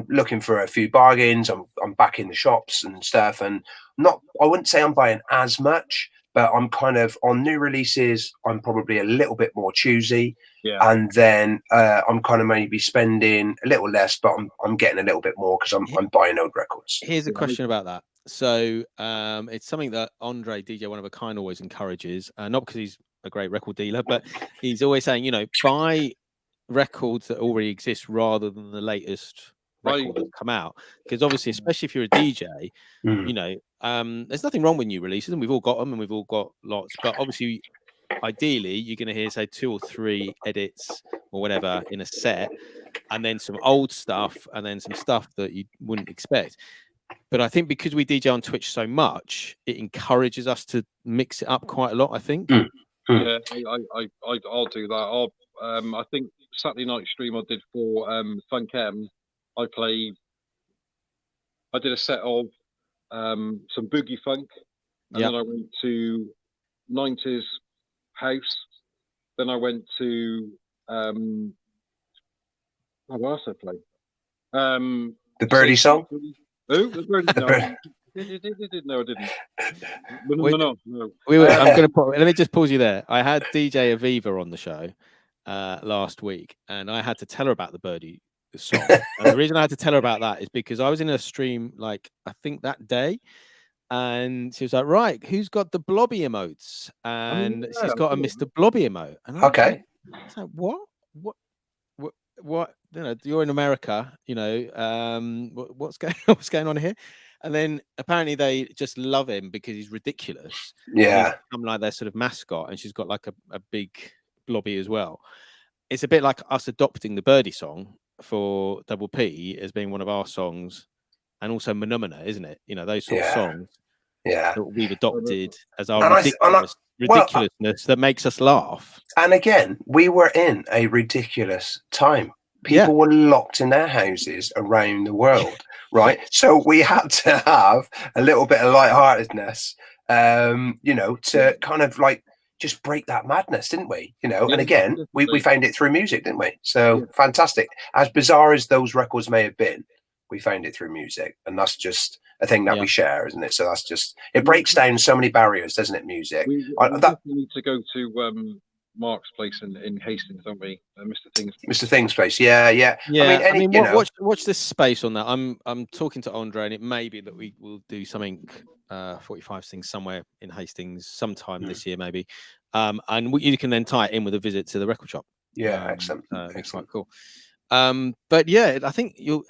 looking for a few bargains. I'm back in the shops and stuff, and I wouldn't say I'm buying as much, but I'm kind of on new releases. I'm probably a little bit more choosy, and then I'm kind of maybe spending a little less, but I'm getting a little bit more because I'm buying old records.
Here's a question about that. So it's something that Andre, DJ One of a Kind, always encourages, not because he's a great record dealer, but he's always saying, buy records that already exist rather than the latest record that's come out. Because obviously, especially if you're a DJ, there's nothing wrong with new releases, and we've all got them, and we've all got lots. But obviously, ideally, you're going to hear, say, 2 or 3 edits or whatever in a set, and then some old stuff, and then some stuff that you wouldn't expect. But I think because we DJ on Twitch so much, it encourages us to mix it up quite a lot, I think.
Yeah, I'll do that. I think Saturday night stream I did for Funk M, I did a set of some boogie funk, and then I went to 90s house. Then I went to what else I played?
The Birdie song.
Oh, the Birdie. No, I didn't. No.
I'm going to let me just pause you there. I had DJ Aviva on the show last week, and I had to tell her about the Birdie song. And the reason I had to tell her about that is because I was in a stream, like, I think that day, and she was like, right, who's got the blobby emotes? And she's got a Mr. Blobby emote. And I was like, what? You're in America, what's going on here? And then apparently they just love him because he's ridiculous.
Yeah,
I'm like their sort of mascot, and she's got like a big blobby as well. It's a bit like us adopting the Birdie song for Double P as being one of our songs, and also Manumina, isn't it? Those sort of songs. Yeah, that we've adopted as our ridiculousness that makes us laugh.
And again, we were in a ridiculous time. People were locked in their houses around the world, right? So we had to have a little bit of lightheartedness, to kind of like just break that madness, didn't we? And again, we found it through music, didn't we? So fantastic. As bizarre as those records may have been, we found it through music, and that's just a thing that we share, isn't it? So that's just, it breaks down so many barriers, doesn't it? Music.
We need to go to Mark's place in Hastings, don't we? Mr. Things place.
Yeah.
I mean, watch this space on that. I'm talking to Andre, and it may be that we will do something 45 things somewhere in Hastings sometime this year, maybe. And you can then tie it in with a visit to the record shop.
Yeah, excellent.
It's quite cool. But yeah, I think you'll.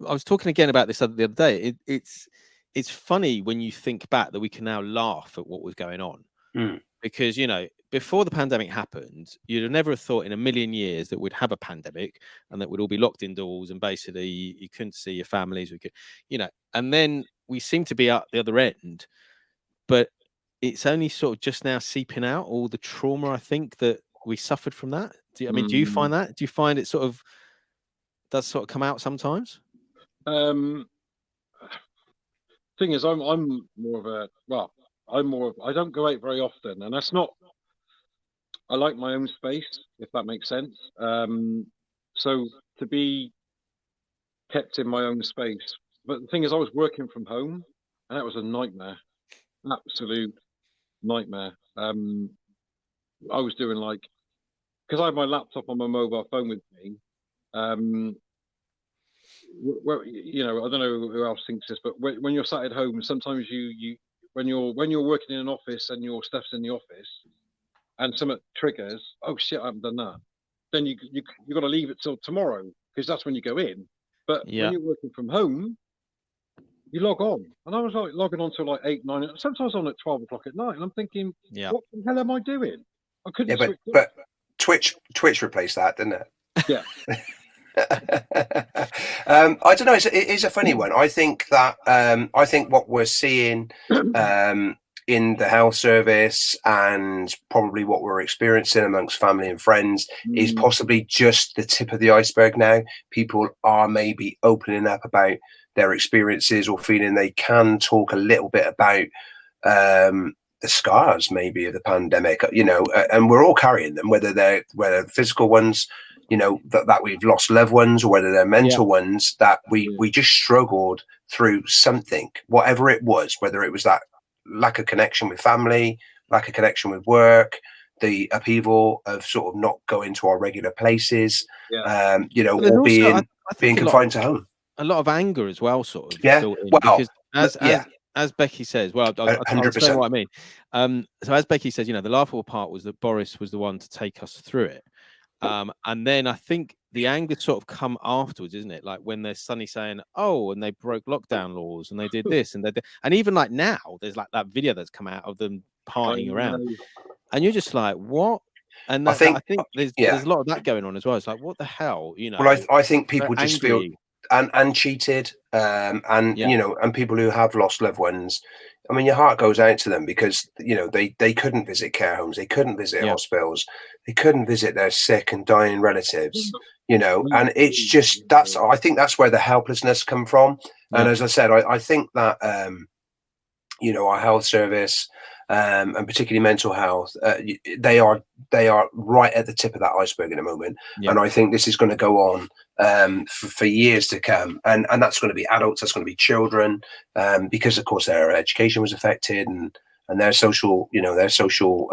I was talking again about this the other day. It's funny when you think back that we can now laugh at what was going on, because before the pandemic happened, you'd have never thought in a million years that we'd have a pandemic and that we'd all be locked indoors and basically you couldn't see your families. And then we seem to be at the other end, but it's only sort of just now seeping out all the trauma I think that we suffered from that. Do you find that? Do you find it does come out sometimes?
Thing is, I'm more of I don't go out very often, and that's not. I like my own space, if that makes sense. So to be kept in my own space, but the thing is, I was working from home, and that was a nightmare, absolute nightmare. I was doing because I have my laptop on my mobile phone with me. Well, I don't know who else thinks this, but when you're sat at home, sometimes when you're working in an office and your stuff's in the office, and something triggers, oh shit, I haven't done that. Then you got to leave it till tomorrow because that's when you go in. But when you're working from home, you log on, and I was logging on till 8, 9, sometimes on at 12 o'clock at night, and I'm thinking, what the hell am I doing? I couldn't
Yeah,
switch off.
but Twitch replaced that, didn't it?
Yeah.
I don't know. It is a funny one. I think that I think what we're seeing in the health service and probably what we're experiencing amongst family and friends is possibly just the tip of the iceberg now. People are maybe opening up about their experiences or feeling they can talk a little bit about the scars maybe of the pandemic, and we're all carrying them, whether they're physical ones, that we've lost loved ones, or whether they're mental ones that we just struggled through something, whatever it was, whether it was that lack of connection with family, lack of connection with work, the upheaval of sort of not going to our regular places, or being confined to home.
A lot of anger as well, sort of.
Built in,
because as Becky says, well, I'll explain what I mean. So as Becky says, the laughable part was that Boris was the one to take us through it. And then I think the anger sort of come afterwards, isn't it? Like when there's Sunny saying, "Oh, and they broke lockdown laws, and they did this, and and even like now, there's like that video that's come out of them partying around, and you're just like, what?" And I think there's a lot of that going on as well. It's like, what the hell,
Well, I think people just feel and cheated, and people who have lost loved ones. I mean, your heart goes out to them because they couldn't visit care homes, they couldn't visit hospitals, they couldn't visit their sick and dying relatives, and it's just I think that's where the helplessness come from. And as I said, I think that our health service, and particularly mental health, they are right at the tip of that iceberg in a moment, and I think this is going to go on for years to come, and that's going to be adults, that's going to be children, because of course their education was affected, and their social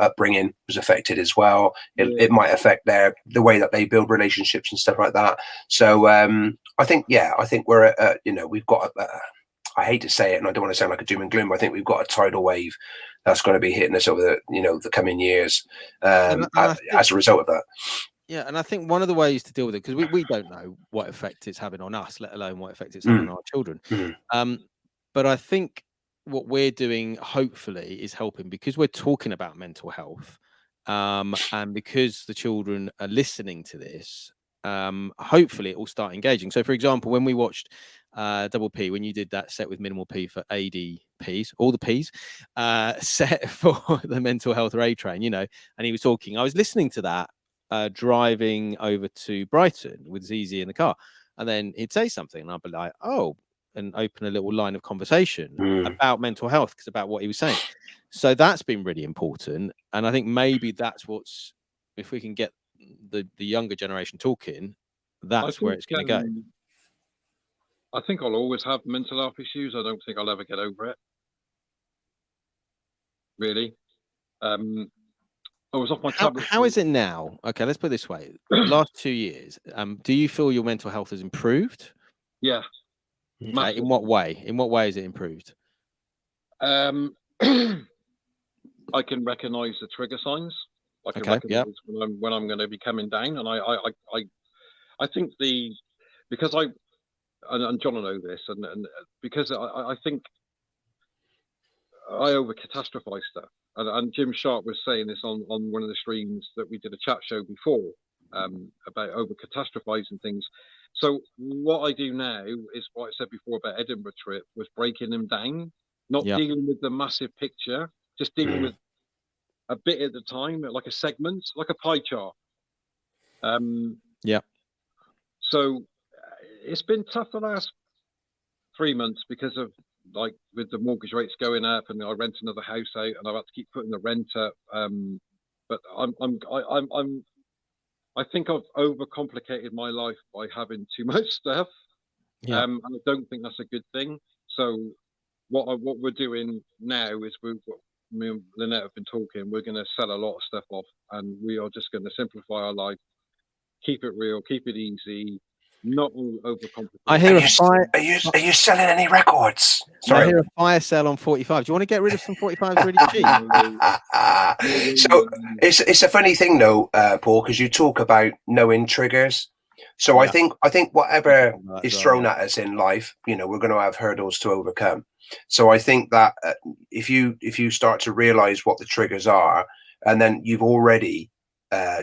upbringing was affected as well. It might affect the way that they build relationships and stuff like that. So I think we're at, we've got I hate to say it, and I don't want to sound like a doom and gloom, but I think we've got a tidal wave that's going to be hitting us over the coming years as a result of that.
Yeah, and I think one of the ways to deal with it, because we don't know what effect it's having on us, let alone what effect it's having on our children. But I think what we're doing, hopefully, is helping, because we're talking about mental health, and because the children are listening to this. Hopefully, it will start engaging. So, for example, when we watched Double P, when you did that set with Minimal P for ADPs, all the P's, set for the mental health raid train, and he was talking. I was listening to that driving over to Brighton with Zizi in the car, and then he'd say something, and I'd be like, "Oh," and open a little line of conversation about mental health, because about what he was saying. So that's been really important, and I think maybe that's if we can get the younger generation talking, that's where it's going to go.
I think I'll always have mental health issues. I don't think I'll ever get over it. Really. I was off my tablet.
How is it now? Okay, let's put it this way. The last 2 years, do you feel your mental health has improved?
Yeah.
Okay. In what way? In what way has it improved?
I can recognize the trigger signs. I can recognize when I'm going to be coming down, and I think because and John will know this, and because I think I over catastrophize stuff, and Jim Sharp was saying this on one of the streams that we did a chat show before, about over catastrophizing things. So what I do now is what I said before about Edinburgh trip, was breaking them down, not dealing with the massive picture, just dealing with a bit at a time, like a segment, like a pie chart. So it's been tough the last 3 months because of, like, with the mortgage rates going up, and I rent another house out, and I've had to keep putting the rent up. But I think I've overcomplicated my life by having too much stuff. And I don't think that's a good thing. So what we're doing now is me and Lynette have been talking. We're going to sell a lot of stuff off, and we are just going to simplify our life, keep it real, keep it easy, not overcomplicate.
I hear
Are you selling any records?
Sorry. I hear a fire sale on 45. Do you want to get rid of some 45s really cheap?
So it's a funny thing though, Paul, because you talk about knowing triggers. So I think whatever is thrown at us in life, we're going to have hurdles to overcome. So I think that if you start to realize what the triggers are, And then you've already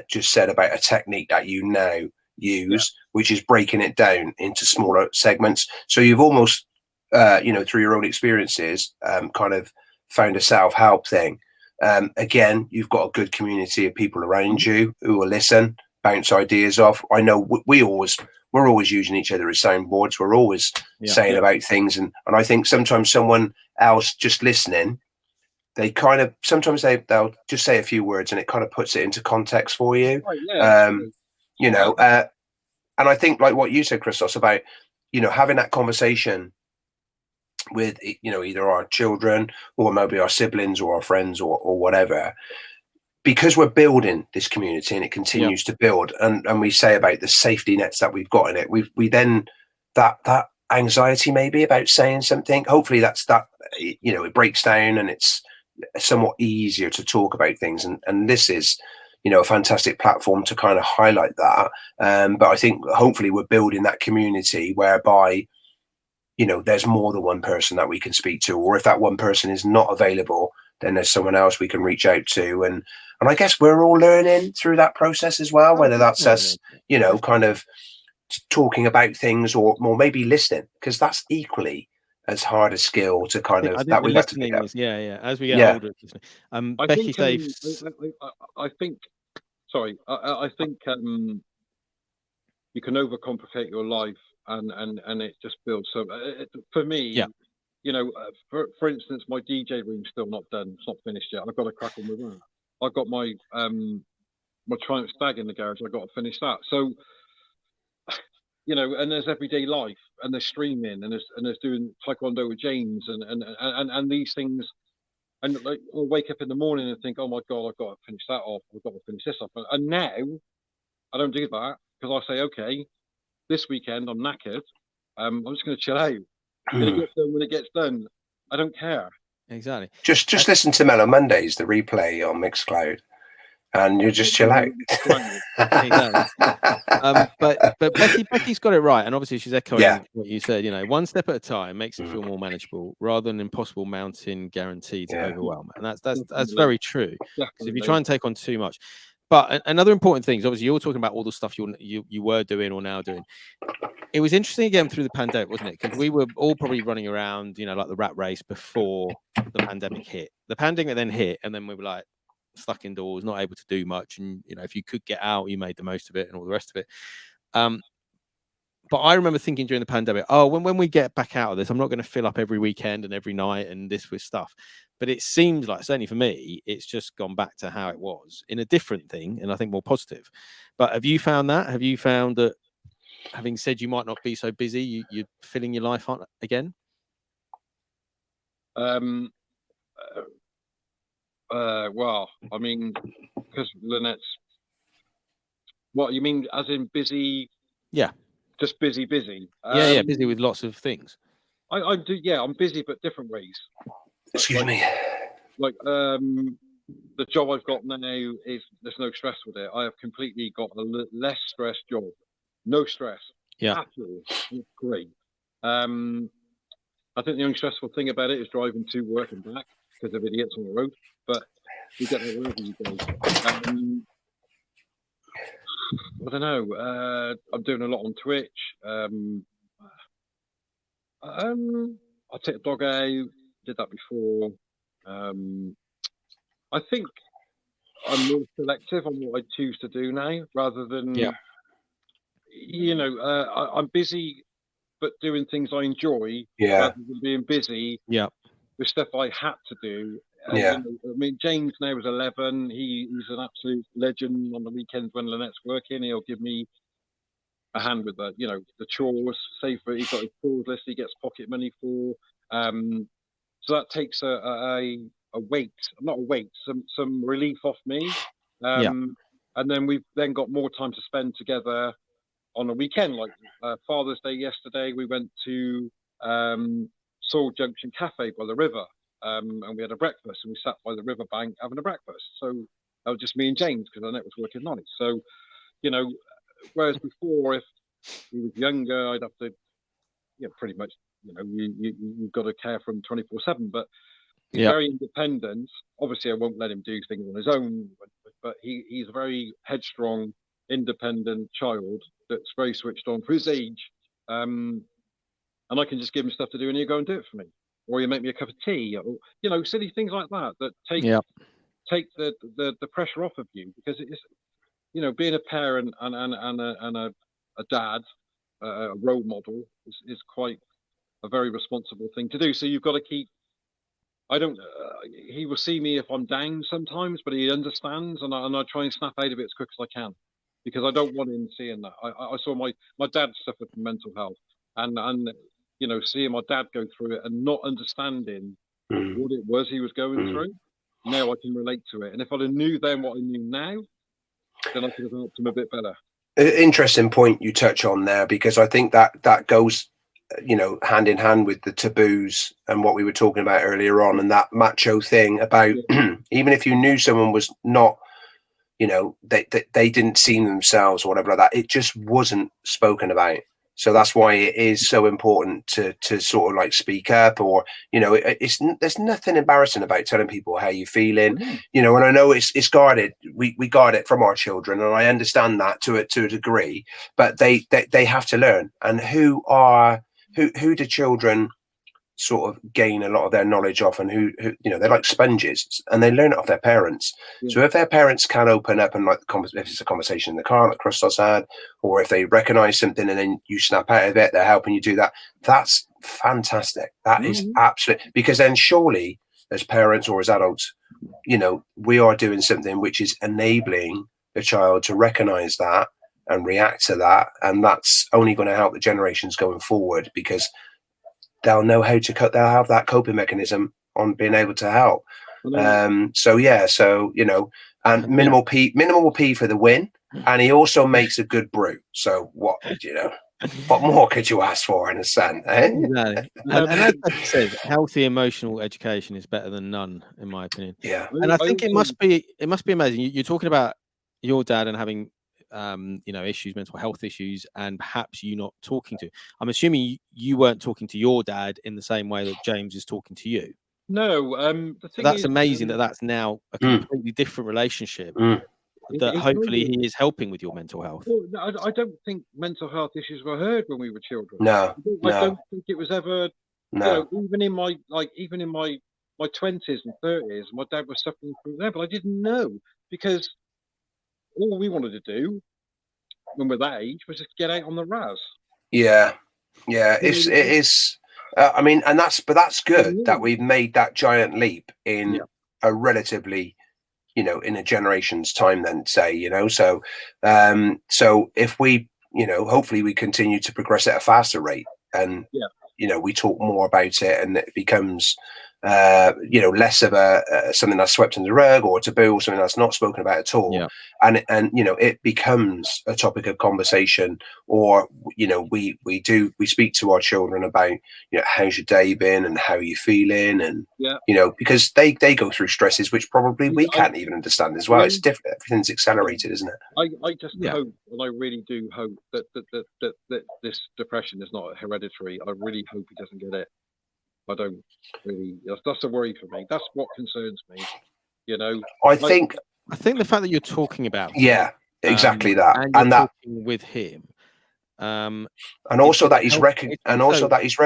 just said about a technique that you now use, which is breaking it down into smaller segments. So you've almost, through your own experiences, kind of found a self-help thing. Again, you've got a good community of people around you who will listen, bounce ideas off. I know we're always using each other as soundboards. We're always saying about things, and I think sometimes someone else just listening, they kind of sometimes they'll just say a few words and it kind of puts it into context for you. And I think like what you said, Criztoz, about having that conversation with either our children or maybe our siblings or our friends or whatever, because we're building this community and it continues to build, and we say about the safety nets that we've got in it, we then that anxiety maybe about saying something, hopefully it breaks down and it's somewhat easier to talk about things, and this is a fantastic platform to kind of highlight that. But I think hopefully we're building that community whereby there's more than one person that we can speak to, or if that one person is not available, then there's someone else we can reach out to. And I guess we're all learning through that process as well, whether that's us, kind of talking about things or maybe listening, because that's equally as hard a skill to kind of that we've had to pick up.
As we get older. Becky saves.
I think you can overcomplicate your life and it just builds. So for me, for instance, my DJ room's still not done. It's not finished yet. I've got to crack on with that. I've got my my Triumph Stag in the garage. I've got to finish that. So and there's everyday life, and there's streaming, and there's doing taekwondo with James, and these things. And like, I'll wake up in the morning and think, oh my God, I've got to finish that off. I've got to finish this off. And now I don't do that, because I say, okay, this weekend I'm knackered. I'm just going to chill out. When it gets done, when it gets done, I don't care.
Exactly.
Just listen to Mellow Mondays, the replay on Mixcloud, and you just chill out.
But Becky's got it right, and obviously she's echoing what you said. One step at a time makes it feel more manageable, rather than an impossible mountain guaranteed to overwhelm. And that's very true. Because if you try and take on too much. But another important thing is, obviously you're talking about all the stuff you were doing or now doing. It was interesting again through the pandemic, wasn't it? Because we were all probably running around, like the rat race before the pandemic hit. The pandemic then hit, and then we were like stuck indoors, not able to do much. And if you could get out, you made the most of it, and all the rest of it. But I remember thinking during the pandemic, when we get back out of this, I'm not going to fill up every weekend and every night and this with stuff. But it seems like, certainly for me, it's just gone back to how it was in a different thing, and I think more positive. But have you found that? Have you found that, having said you might not be so busy, you're filling your life on again?
Well, I mean, because Lynette's, what you mean, as in busy?
Yeah.
Just busy.
Busy with lots of things.
I do. Yeah, I'm busy, but different ways.
Excuse me.
Like the job I've got now is, there's no stress with it. I have completely got a less stress job. No stress.
Yeah.
At all. It's great. I think the only stressful thing about it is driving to work and back because of idiots on the road. But you get there wherever you go. I don't know. I'm doing a lot on Twitch. I take the dog out. Did that before. I think I'm more selective on what I choose to do now, rather than I'm busy, but doing things I enjoy, rather than being busy with stuff I had to do. I mean, James now is 11. He's an absolute legend. On the weekends when Lynette's working, he'll give me a hand with the chores. He's got his chores list he gets pocket money for. So that takes a weight, not a weight, some relief off me. And then we've then got more time to spend together on a weekend. Like Father's Day yesterday, we went to Soul Junction Cafe by the river. And we had a breakfast, and we sat by the riverbank having a breakfast. So that was just me and James, because Lynette was working nights. So, whereas before, if he was younger, I'd have to, pretty much, you've got to care for him 24/7. But He's very independent. Obviously, I won't let him do things on his own, but he's a very headstrong, independent child that's very switched on for his age. And I can just give him stuff to do, and he'll go and do it for me, or he'll make me a cup of tea, or silly things like that take the pressure off of you, because it's being a parent and a dad, a role model is quite a very responsible thing to do. So you've got to keep. I don't. He will see me if I'm down sometimes, but he understands, and I try and snap out of it as quick as I can, because I don't want him seeing that. I saw my dad suffered from mental health, and seeing my dad go through it and not understanding what it was he was going through. Now I can relate to it, and if I'd have knew then what I knew now, then I could have helped him a bit better.
Interesting point you touch on there, because I think that goes hand in hand with the taboos and what we were talking about earlier on, and that macho thing about even if you knew someone was not, they didn't see themselves or whatever like that, it just wasn't spoken about. So that's why it is so important to sort of like speak up, or there's nothing embarrassing about telling people how you're feeling, and I know it's guarded. We guard it from our children, and I understand that to a degree, but they have to learn. And who do children sort of gain a lot of their knowledge off, and who they're like sponges, and they learn it off their parents. So if their parents can open up and, like, if it's a conversation in the car like Criztoz had, or if they recognize something and then you snap out of it, they're helping you do that, that's fantastic. That is absolute, because then surely as parents or as adults, we are doing something which is enabling the child to recognize that and react to that, and that's only going to help the generations going forward, because they'll know how to they'll have that coping mechanism on being able to help. And minimal P for the win, and he also makes a good brew. So what more could you ask for, in a sense?
Exactly. And as I said, healthy emotional education is better than none, in my opinion.
Yeah.
And I think it must be amazing. You're talking about your dad and having issues, mental health issues, and perhaps you not talking to. I'm assuming you weren't talking to your dad in the same way that James is talking to you.
No,
that's amazing that's now a completely different relationship. That hopefully he is helping with your mental health.
Well, I don't think mental health issues were heard when we were children.
No,
I don't think it was ever.
No.
Even in my 20s and 30s, my dad was suffering from that, but I didn't know, because all we wanted to do when we're that age was just get out on the raz.
Yeah, it is. I mean, and that's good that we've made that giant leap in a relatively, in a generation's time. Then say, so if we, hopefully we continue to progress at a faster rate, and we talk more about it, and it becomes less of something that's swept under the rug, or taboo, or something that's not spoken about at all. And it becomes a topic of conversation, or we speak to our children about how's your day been and how are you feeling, and because they go through stresses which probably we can't even understand as well. It's different, everything's accelerated, isn't it?
I just hope, and I really do hope that this depression is not hereditary. I really hope he doesn't get it. I don't really. That's a worry for me. That's what concerns me.
I think
the fact that you're talking about
exactly that,
and that with him,
and also that he's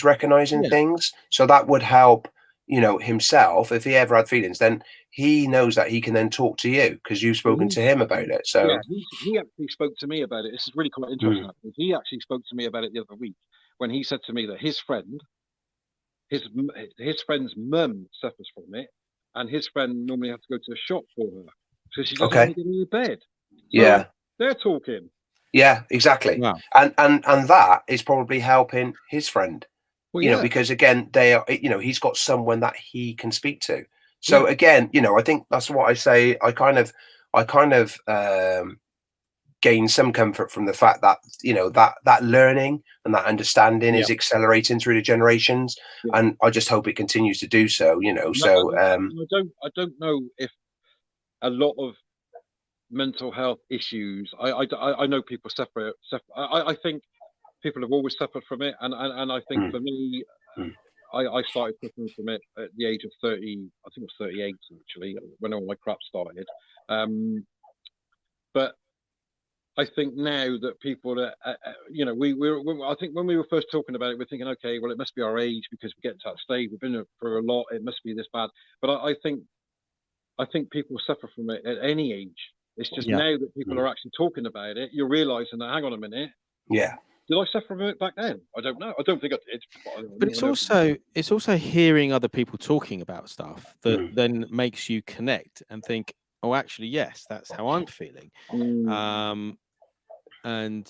recognizing things. So that would help. Himself, if he ever had feelings, then he knows that he can then talk to you, because you've spoken to him about it. So
he actually spoke to me about it. This is really quite interesting. He actually spoke to me about it the other week, when he said to me that his friend's mum suffers from it, and his friend normally has to go to the shop for her, so she doesn't want to get in bed. So they're talking.
Yeah, exactly.
Wow.
And that is probably helping his friend. Well, because again, they are, he's got someone that he can speak to. So again, I think that's what I say. I kind of gain some comfort from the fact that that learning and that understanding is accelerating through the generations, and I just hope it continues to do so. I
don't know if a lot of mental health issues. I know people suffer. I think people have always suffered from it, and I think for me, I started suffering from it at the age of 30. I think it was 38 actually, when all my crap started. But I think now that people that I think when we were first talking about it, we're thinking, okay, well, it must be our age because we get to that stage. We've been for a lot. It must be this bad. But I think people suffer from it at any age. It's just now that people are actually talking about it, you're realizing that, hang on a minute.
Yeah.
Did I suffer from it back then? I don't know. I don't think I did.
But it's also hearing other people talking about stuff that then makes you connect and think, oh, actually, yes, that's how I'm feeling. And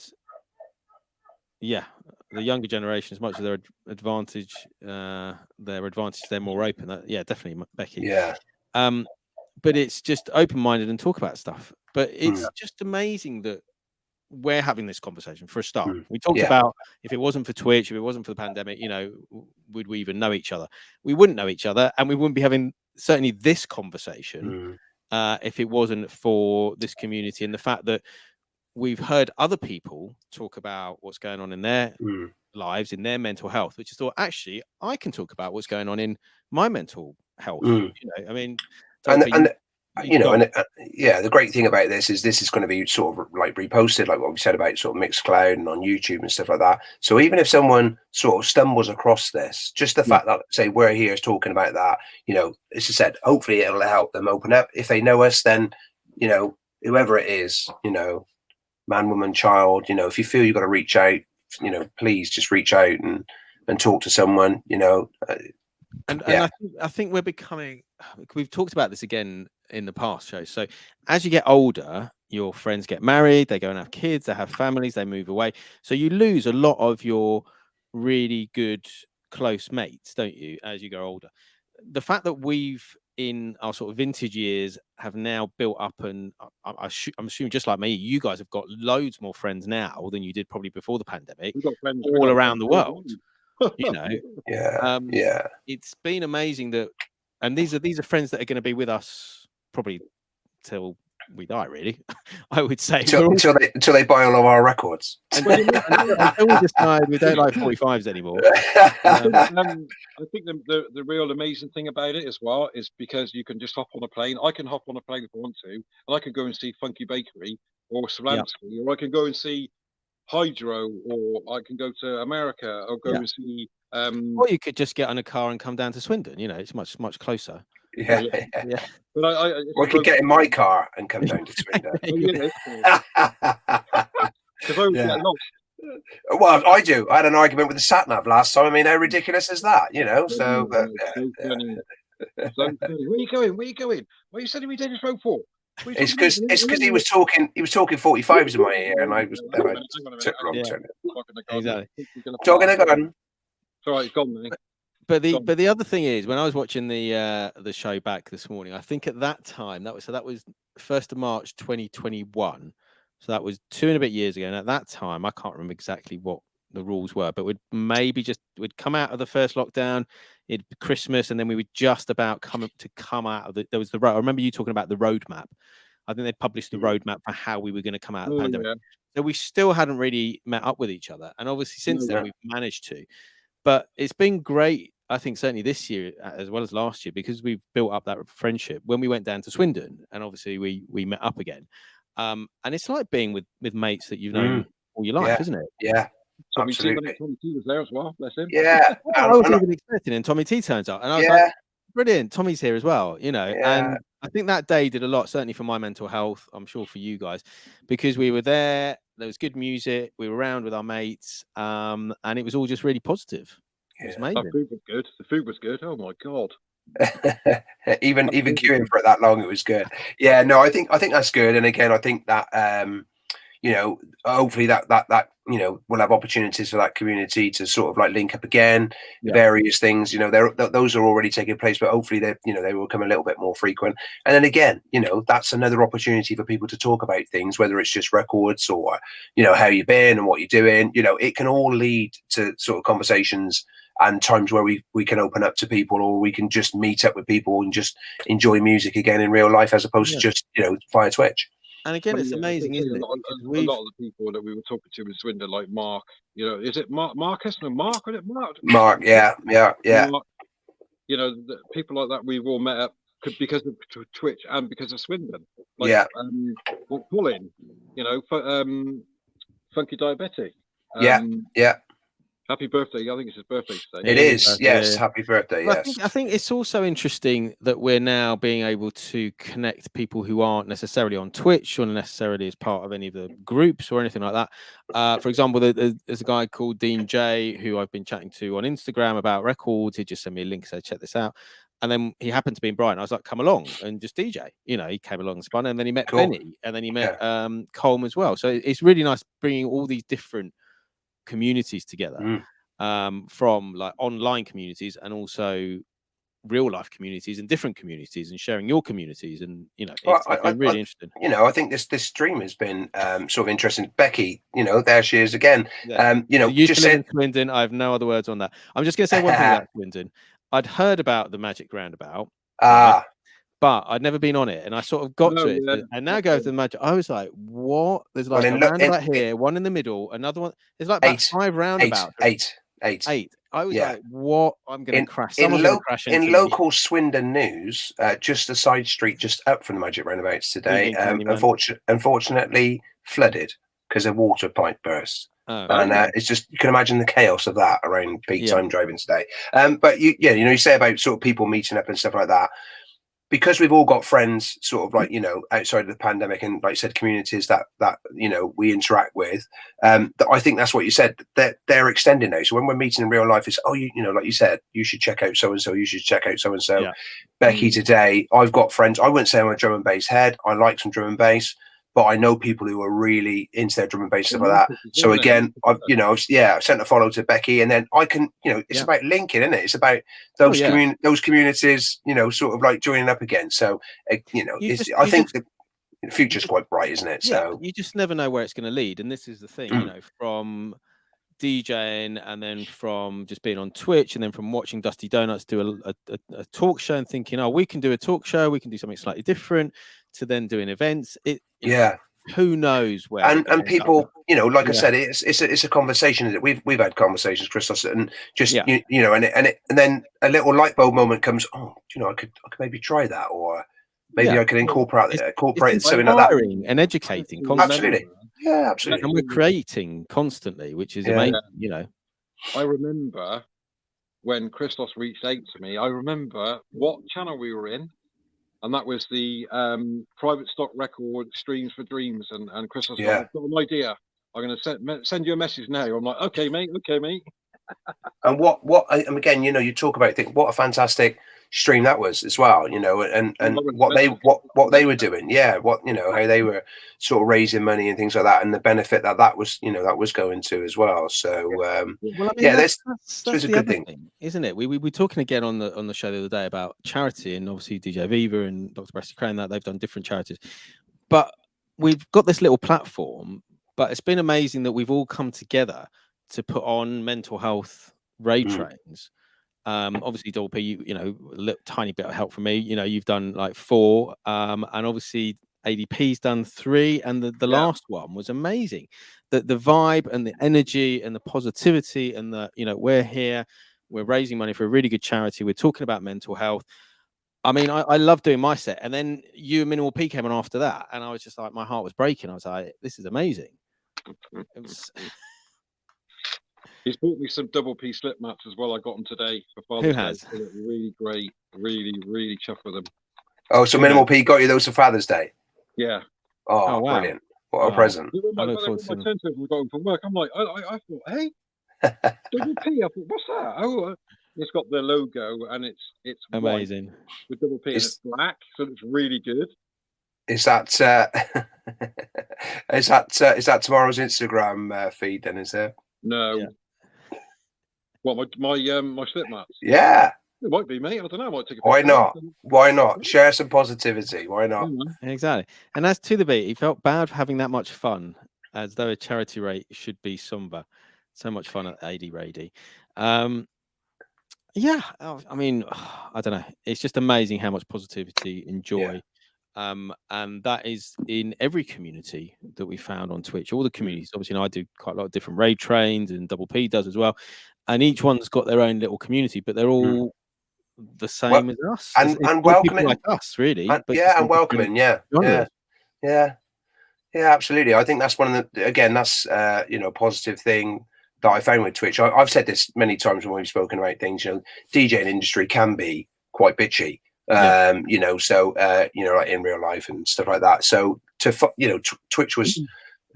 yeah, the younger generation, as much as their advantage, they're more open. Yeah, definitely, Becky.
Yeah.
But it's just open-minded and talk about stuff. But it's just amazing that we're having this conversation for a start. We talked about if it wasn't for Twitch, if it wasn't for the pandemic, would we even know each other? We wouldn't know each other, and we wouldn't be having certainly this conversation if it wasn't for this community and the fact that we've heard other people talk about what's going on in their lives, in their mental health, which is thought, actually, I can talk about what's going on in my mental health. I mean,
the great thing about this is going to be sort of like reposted, like what we said about sort of Mixcloud and on YouTube and stuff like that. So even if someone sort of stumbles across this, just the fact that, say, we're here talking about that, as I said, hopefully it'll help them open up. If they know us, then whoever it is, man, woman, child, if you feel you've got to reach out, please just reach out and talk to someone,
And I think we're becoming, we've talked about this again in the past shows. So as you get older, your friends get married, they go and have kids, they have families, they move away. So you lose a lot of your really good, close mates, don't you, as you go older? The fact that we've, in our sort of vintage years, have now built up, and I'm assuming just like me, you guys have got loads more friends now than you did probably before the pandemic, all around the world. It's been amazing that, and these are friends that are going to be with us probably till we die, really. I would say
until they buy all of our records.
Until we decide we don't like 45s anymore.
I think the real amazing thing about it as well is because you can just hop on a plane. I can hop on a plane if I want to, and I can go and see Funky Bakery or Solansky, or I can go and see Hydro, or I can go to America, or go and see.
Or you could just get on a car and come down to Swindon. It's much closer.
Yeah. But I could get in my car and come down to Swindon. Well, I do. I had an argument with the sat nav last time. I mean, how ridiculous is that? So.
Where are you going? Where are you going? What are you sending me down this road for?
It's because he was talking 45s in my ear, and I took the wrong turn.
Exactly.
Jogging a gun.
Sorry, it's gone, man.
But the other thing is, when I was watching the show back this morning, I think at that time that was 1st of March 2021, so that was 2 and a bit years ago. And at that time, I can't remember exactly what the rules were, but we'd come out of the first lockdown, it'd be Christmas, and then we would just about come out of there was the road. I remember you talking about the roadmap. I think they'd published the roadmap for how we were going to come out of the pandemic. Yeah. So we still hadn't really met up with each other, and obviously since then we've managed to. But it's been great, I think, certainly this year as well as last year, because we've built up that friendship. When we went down to Swindon, and obviously we met up again, and it's like being with mates that you've known all your life, isn't it?
Yeah, absolutely.
Tommy T was there as well, bless him.
Yeah,
I wasn't even expecting, and Tommy T turns up, and I was like, brilliant, Tommy's here as well, and I think that day did a lot, certainly for my mental health. I'm sure for you guys, because we were there. There was good music. We were around with our mates, and it was all just really positive. It was amazing.
The food was good. The food was good. Oh my god!
even queuing for it that long, it was good. Yeah, no, I think that's good. And again, I think that hopefully that we'll have opportunities for that community to sort of like link up again, various things. Those are already taking place, but hopefully they will become a little bit more frequent. And then again, that's another opportunity for people to talk about things, whether it's just records or how you've been and what you're doing. It can all lead to sort of conversations and times where we can open up to people, or we can just meet up with people and just enjoy music again in real life, as opposed to just via Twitch.
And again,
But
it's
yeah, I was
amazing,
gonna say
isn't it? Because
a
we've
lot of the people that we were talking to in Swindon, like Mark, is it Marcus? No, Mark, is it Mark?
Mark, yeah.
Mark, people like that we've all met up because of Twitch and because of Swindon. Like,
Yeah.
like Colin, Funky Diabetic.
Yeah.
Happy birthday! I think it's his birthday today.
It is. Yes. Happy birthday.
Well,
Yes.
I think it's also interesting that we're now being able to connect people who aren't necessarily on Twitch or necessarily as part of any of the groups or anything like that. For example, there's a guy called Dean J who I've been chatting to on Instagram about records. He just sent me a link, said check this out, and then he happened to be in Brighton. I was like, come along and just DJ. He came along and spun, and then he met Benny, and then he met Colm as well. So it's really nice bringing all these different communities together. From like online communities and also real life communities and different communities and sharing your communities, and it's been really interesting.
I think this stream has been sort of interesting. Becky, there she is again.
You used to live in Swindon. I have no other words on that. I'm just going to say one thing about Swindon. I'd heard about the Magic Roundabout, right? But I'd never been on it, and I sort of got to it, and now go to the Magic. I was like, "What?" There's like a roundabout here, one in the middle, another one. There's like about 5 roundabouts. Eight. I was like, "What? I'm going to crash." Someone's going to crash into
in local Swindon news, just a side street just up from the Magic Roundabouts today, unfortunately flooded because a water pipe burst. And it's just, you can imagine the chaos of that around peak time driving today. But you say about sort of people meeting up and stuff like that. Because we've all got friends sort of like, outside of the pandemic and, like you said, communities that we interact with, I think that's what you said, that they're extending now. So when we're meeting in real life, it's, like you said, you should check out so-and-so, you should check out so-and-so. Yeah. Becky, today, I've got friends. I wouldn't say I'm a drum and bass head. I like some drum and bass, but I know people who are really into their drum and bass, stuff like that. So again, I've sent a follow to Becky, and then I can, it's about linking, isn't it? It's about those communities, sort of like joining up again. So, I think the future's quite bright, isn't it?
So you just never know where it's going to lead. And this is the thing, from DJing, and then from just being on Twitch, and then from watching Dusty Donuts do a talk show and thinking, we can do a talk show, we can do something slightly different, to then doing events. Who knows where?
And people, like I said, it's a conversation. Is it? We've had conversations, Criztoz, and just and then a little light bulb moment comes. I could maybe try that, or maybe I could incorporate something like that.
And educating
constantly. Yeah, absolutely.
And we're creating constantly, which is amazing.
I remember when Criztoz reached out to me. I remember what channel we were in. And that was the private stock record Streams for Dreams. And Criztoz was like, I've got an idea. I'm going to send you a message now. I'm like, okay, mate.
And and again, you talk about it, what a fantastic stream that was as well, and what they were doing. How they were sort of raising money and things like that, and the benefit that was going to as well. So that's a good thing,
isn't it? We were talking again on the show the other day about charity, and obviously DJ Viva and Dr. Bressy Crane, that they've done different charities, but we've got this little platform. But it's been amazing that we've all come together to put on mental health raid trains. Obviously, Dolby, a little tiny bit of help from me. You've done like 4, and obviously ADP's done 3, and the last one was amazing. The vibe and the energy and the positivity, and we're here, we're raising money for a really good charity. We're talking about mental health. I mean, I love doing my set, and then you and Minimal P came on after that, and I was just like, my heart was breaking. I was like, this is amazing. It was.
He's bought me some double P slip mats as well. I got them today for Father's Day.
Has?
They look really great. Really, really chuffed with them.
Oh, so Minimal P got you those for Father's Day?
Yeah.
Oh, wow. Brilliant. What a present.
I look forward to them. We got them from work. I'm like, I thought, hey, double P. I thought, what's that? Oh, it's got the logo, and it's
amazing.
White with double P, and it's black, so it's really good.
Is that is that tomorrow's Instagram feed then? Is there?
No. Yeah. What, my slip mats?
Yeah.
It might be, mate. I don't know. I might take a
Why not? Why not? Share some positivity. Why not?
Exactly. And as to the beat, he felt bad for having that much fun, as though a charity rate should be somber. So much fun at AD Rady. Yeah. I mean, I don't know. It's just amazing how much positivity and joy And that is in every community that we found on Twitch. All the communities, obviously, I do quite a lot of different raid trains, and Double P does as well. And each one's got their own little community, but they're all the same as us.
And
it's
welcoming,
like us, really.
and, and welcoming, yeah, absolutely. I think that's one of the, again, that's positive thing that I found with Twitch. I've said this many times when we've spoken about things. DJing industry can be quite bitchy. Like in real life and stuff like that. So Twitch was,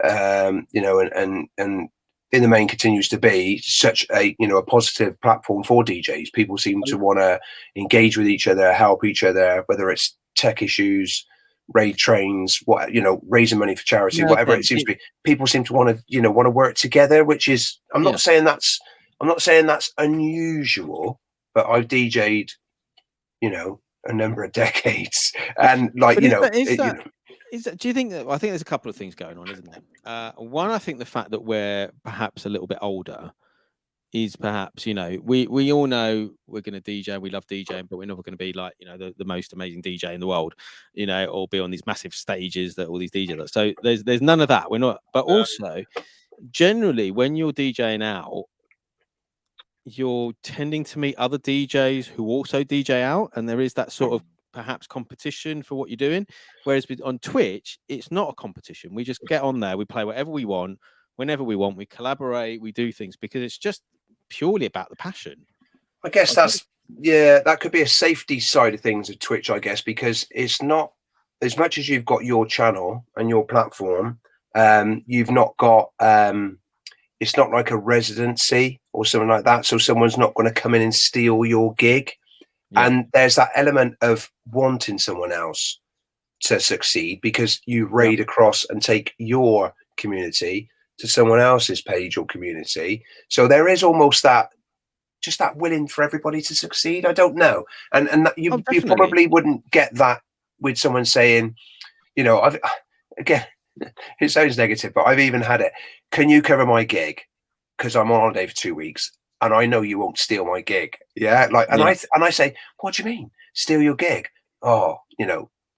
and in the main continues to be such a positive platform for DJs. People seem to want to engage with each other, help each other, whether it's tech issues, raid trains, raising money for charity, whatever it seems to be. People seem to want to work together, which is I'm not saying that's unusual, but I've DJ'd a number of decades, and do
you think that, I think there's a couple of things going on, isn't there? One, I think the fact that we're perhaps a little bit older is perhaps, we all know we're going to DJ, we love DJing, but we're never going to be like, the most amazing DJ in the world, or be on these massive stages that all these DJs are. So there's none of that. We're not, but also generally when you're DJing out, you're tending to meet other DJs who also DJ out, and there is that sort of perhaps competition for what you're doing. Whereas on Twitch, it's not a competition. We just get on there, we play whatever we want, whenever we want, we collaborate, we do things because it's just purely about the passion.
I guess that could be a safety side of things of Twitch, I guess, because it's not as much as you've got your channel and your platform, you've not got it's not like a residency or something like that. So someone's not going to come in and steal your gig. Yeah. And there's that element of wanting someone else to succeed because you raid across and take your community to someone else's page or community. So there is almost that willing for everybody to succeed. I don't know. And you probably wouldn't get that with someone saying, again, it sounds negative, but I've even had it. Can you cover my gig? Because I'm on holiday for 2 weeks and I know you won't steal my gig. Yeah. I say, what do you mean? Steal your gig? Oh,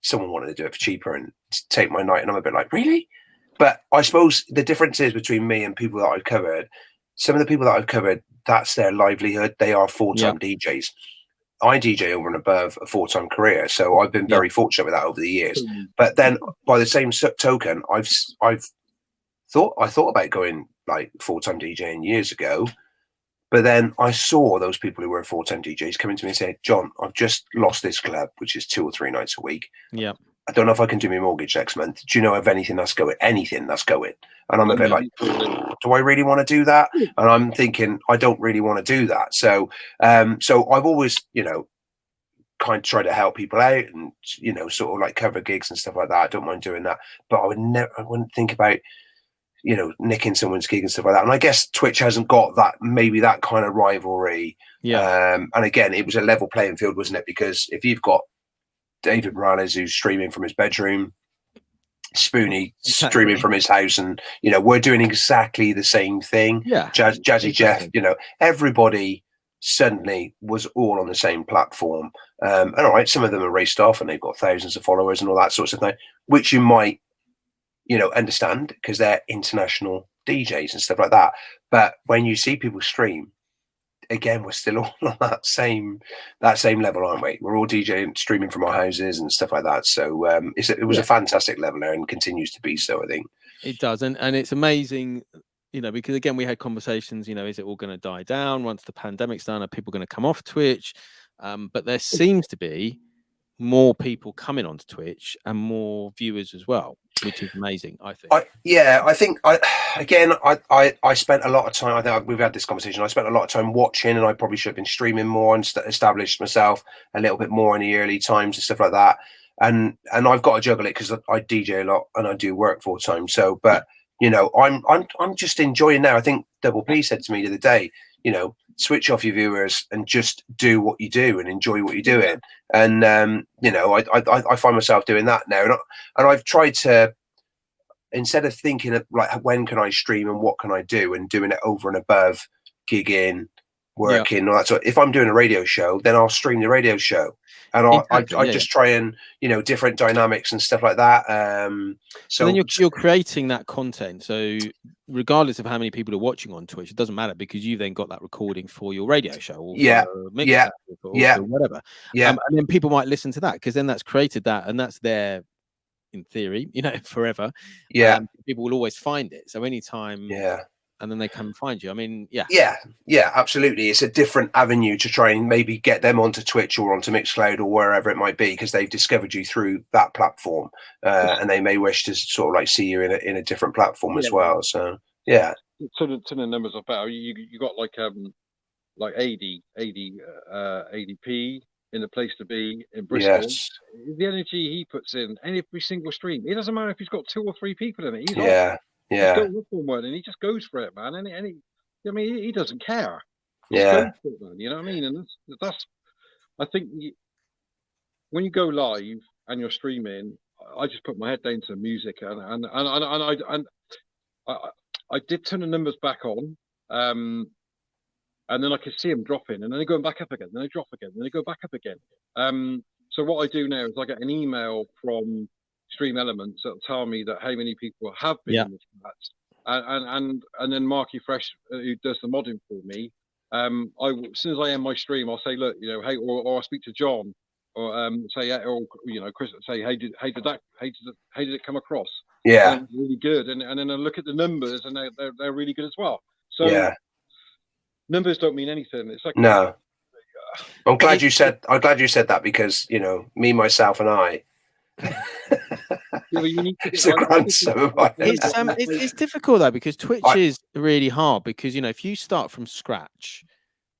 someone wanted to do it for cheaper and take my night. And I'm a bit like, really? But I suppose the difference is between me and people that I've covered. Some of the people that I've covered, that's their livelihood. They are full-time DJs. I DJ over and above a full-time career, so I've been very fortunate with that over the years. But then, by the same token, I thought about going like full-time DJing years ago, but then I saw those people who were full-time DJs coming to me and saying, "John, I've just lost this club, which is 2 or 3 nights a week. Yeah, I don't know if I can do my mortgage next month. Do you know of anything that's going? Anything that's going?" And I'm a bit like, do I really want to do that? And I'm thinking, I don't really want to do that. So, so I've always, kind of try to help people out and, sort of like cover gigs and stuff like that. I don't mind doing that, but I wouldn't think about, nicking someone's gig and stuff like that. And I guess Twitch hasn't got maybe that kind of rivalry. Yeah. And again, it was a level playing field, wasn't it? Because if you've got David Morales who's streaming from his bedroom, Spoonie streaming from his house, and we're doing exactly the same thing. Yeah, Jazzy Jeff, everybody suddenly was all on the same platform. And all right, some of them are raced off and they've got thousands of followers and all that sorts of thing, which you might understand because they're international DJs and stuff like that. But when you see people stream, again, we're still all on that same level, aren't we? We're all DJing, streaming from our houses and stuff like that. So it was a fantastic level there and continues to be so, I think.
It does. And it's amazing, because again, we had conversations, is it all going to die down once the pandemic's done? Are people going to come off Twitch? But there seems to be more people coming onto Twitch and more viewers as well, which is amazing, I think. I spent a lot of time, I think we've had this conversation, I spent a lot of time watching, and I probably should have been streaming more and established myself a little bit more in the early times and stuff like that. And I've got to juggle it because I DJ a lot and I do work full time. So, but I'm just enjoying now. I think Double P said to me the other day, switch off your viewers and just do what you do and enjoy what you're doing. And I find myself doing that now, and I've tried to, instead of thinking of like when can I stream and what can I do and doing it over and above gigging,
working and all that. So if I'm doing a radio show, then I'll stream the radio show, and I just try and different dynamics and stuff like that.
So then you're creating that content. So regardless of how many people are watching on Twitch, it doesn't matter because you've then got that recording for your radio show or for for whatever. And then people might listen to that because then that's created that, and that's there in theory, forever. People will always find it. So anytime, and then they come and find you. I mean,
absolutely. It's a different avenue to try and maybe get them onto Twitch or onto Mixcloud or wherever it might be, because they've discovered you through that platform, and they may wish to sort of like see you in a different platform as well. So
to the numbers of better. You got like ADP in the place to be in Bristol.
Yes.
The energy he puts in every single stream. It doesn't matter if he's got 2 or 3 people in it. He's still looking one, and he just goes for it, man. And he doesn't care. He just goes for it, man. You know what I mean? And that's I think when you go live and you're streaming, I just put my head down to music, and I did turn the numbers back on. And then I could see them dropping, and then they're going back up again, then they drop again, then they go back up again. So what I do now is I get an email from Stream Elements that'll tell me that how many people have been in the chats, and then Marky Fresh, who does the modding for me, as soon as I end my stream, I'll say, look, hey, or I'll speak to John, or say, Chris, say, how did it come across? And really good, and then I look at the numbers, and they're really good as well. So. Numbers don't mean anything. It's like
no. I'm glad you said that, because me, myself, and I.
It's difficult though, because Twitch is really hard, because if you start from scratch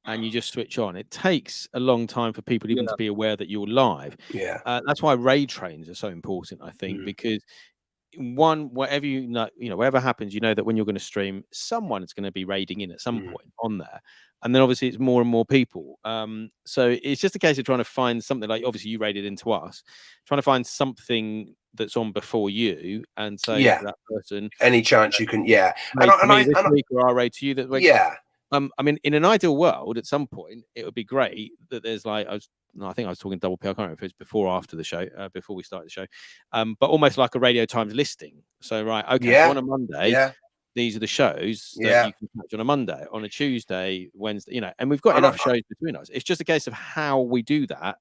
and you just switch on, it takes a long time for people even to be aware that you're live. That's why raid trains are so important, I think, because whatever whatever happens, that when you're going to stream, someone is going to be raiding in at some point on there, and then obviously it's more and more people. So it's just a case of trying to find something, like obviously you raided into us, trying to find something that's on before you and say to that person,
any chance you can,
or I'll raid to you that way. I mean, in an ideal world, at some point, it would be great that there's like, I think I was talking double P. I can't remember if it was before or after the show, before we started the show, but almost like a Radio Times listing. So, so on a Monday, these are the shows that you can catch on a Monday, on a Tuesday, Wednesday, and we've got enough shows between us. It's just a case of how we do that.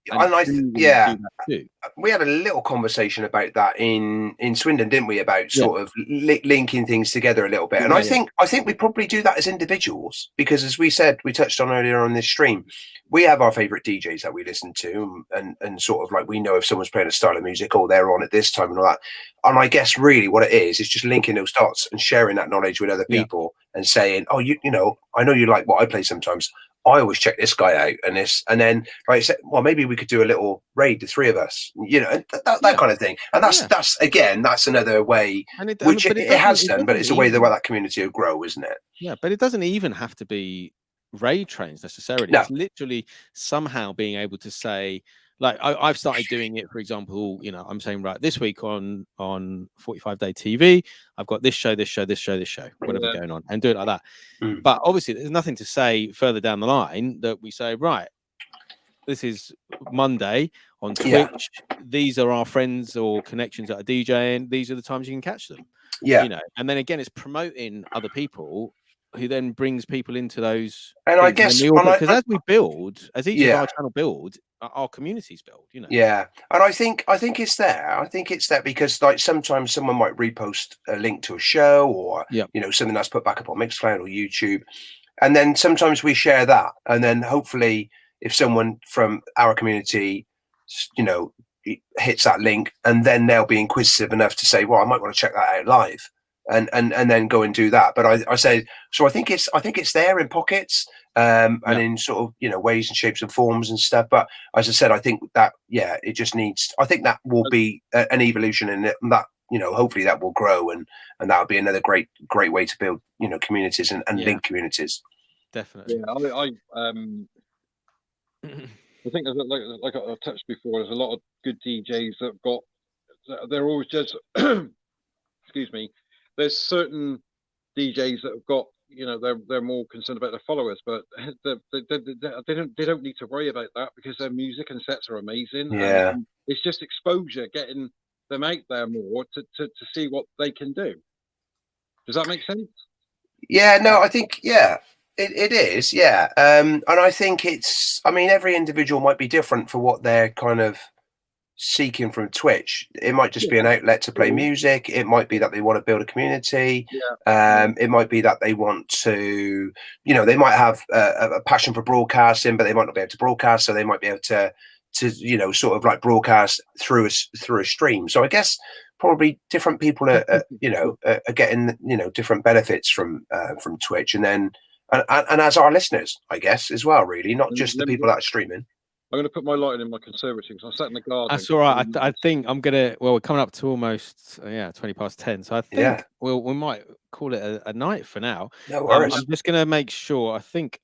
We had a little conversation about that in Swindon, didn't we? About sort of linking things together a little bit. And I think we probably do that as individuals, because as we said, we touched on earlier on this stream, we have our favorite DJs that we listen to, and sort of like we know if someone's playing a style of music, they're on at this time and all that. And I guess really what it is just linking those dots and sharing that knowledge with other people and saying, I know you like what I play sometimes. I always check this guy out and then like I said, well, maybe we could do a little raid, the 3 of us, that kind of thing. And that's again, that's another way, which it has done, but it's a way that that community will grow, isn't it?
Yeah, but it doesn't even have to be raid trains necessarily. It's literally somehow being able to say, like I've started doing it, for example, I'm saying, right, this week on 45 Day TV, I've got this show, whatever going on, and do it like that. But obviously there's nothing to say further down the line that we say, right, this is Monday on Twitch, these are our friends or connections that are DJing, these are the times you can catch them. And then again, it's promoting other people, who then brings people into those. And I guess because as we build, as each of our channel build, our communities build.
And I think it's there. I think it's there because like sometimes someone might repost a link to a show or something that's put back up on Mixcloud or YouTube, and then sometimes we share that, and then hopefully if someone from our community, hits that link, and then they'll be inquisitive enough to say, well, I might want to check that out live. And then go and do that. But I say, so I think it's there in pockets, and in sort of ways and shapes and forms and stuff. But as I said, I think that it just needs. I think that will be an evolution in it, and that hopefully that will grow, and that will be another great way to build communities and link communities.
Definitely.
Yeah, I think like I touched before, there's a lot of good DJs that they're always just excuse me. There's certain DJs that have got, you know, they're more concerned about their followers, but they don't need to worry about that because their music and sets are amazing.
Yeah.
And it's just exposure, getting them out there more to see what they can do. Does that make sense?
Yeah, no, I think, yeah, it is. Yeah. And I think it's, I mean, every individual might be different for what they're kind of seeking from Twitch. It might just be an outlet to play music. It might be that they want to build a community. It might be that they want to, you know, they might have a passion for broadcasting, but they might not be able to broadcast, so they might be able to you know, sort of like broadcast through a stream. So I guess probably different people are you know, are getting, you know, different benefits from Twitch, and then and as our listeners, I guess, as well, really, not just the people that are streaming.
I'm going to put my lighting in my conservatory because I'm sat in the garden.
That's all right. I think I'm gonna. Well, we're coming up to almost 20 past 10, so I think we might call it a night for now.
No worries.
I'm just gonna make sure. I think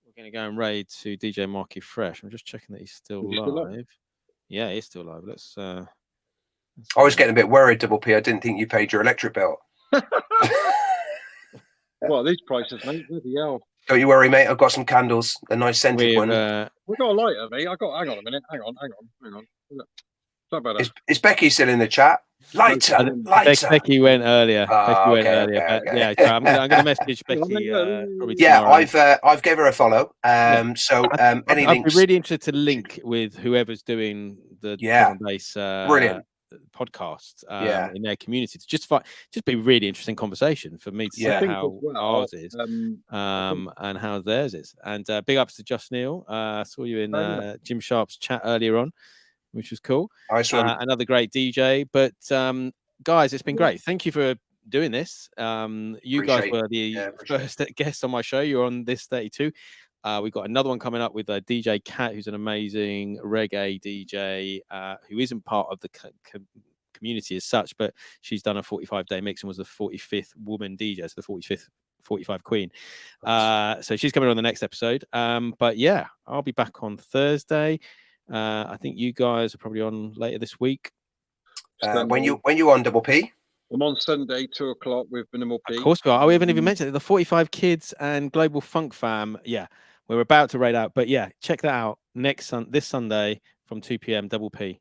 we're gonna go and raid to DJ Marky Fresh. I'm just checking that he's still live. Yeah, he's still live. Let's
I was getting a bit worried, Double P. I didn't think you paid your electric bill.
Well, these prices, mate. Bloody hell.
Don't you worry, mate. I've got some candles, a nice scented one.
We've got a lighter, mate. Hang on a minute. Hang on. Sorry about that.
Is Becky still in the chat? Lighter.
Becky went earlier.
Okay.
Yeah, so I'm gonna message Becky. Probably
I've gave her a follow. So anything.
I'd be really interested to link with whoever's doing the base
brilliant
podcast in their community. To just be really interesting conversation for me to see how ours is and how theirs is. And big ups to Just Neil. Saw you in Jim Sharp's chat earlier on, which was cool. Another great DJ. But guys, it's been great. Thank you for doing this. You guys were the first guests on my show. You're on this 32. We've got another one coming up with DJ Cat, who's an amazing reggae DJ who isn't part of the community as such, but she's done a 45-day mix and was the 45th woman DJ, so the 45 queen. So she's coming on the next episode. But yeah, I'll be back on Thursday. I think you guys are probably on later this week.
When you on, Double P?
I'm on Sunday, 2:00 with Minimal P.
Of course we are. We haven't even mentioned it. The 45 Kids and Global Funk Fam. Yeah, we're about to raid out. But yeah, check that out this Sunday from 2 p.m. Double P.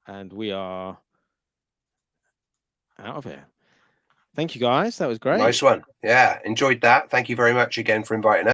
And we are out of here. Thank you, guys. That was great.
Nice one. Yeah, enjoyed that. Thank you very much again for inviting us.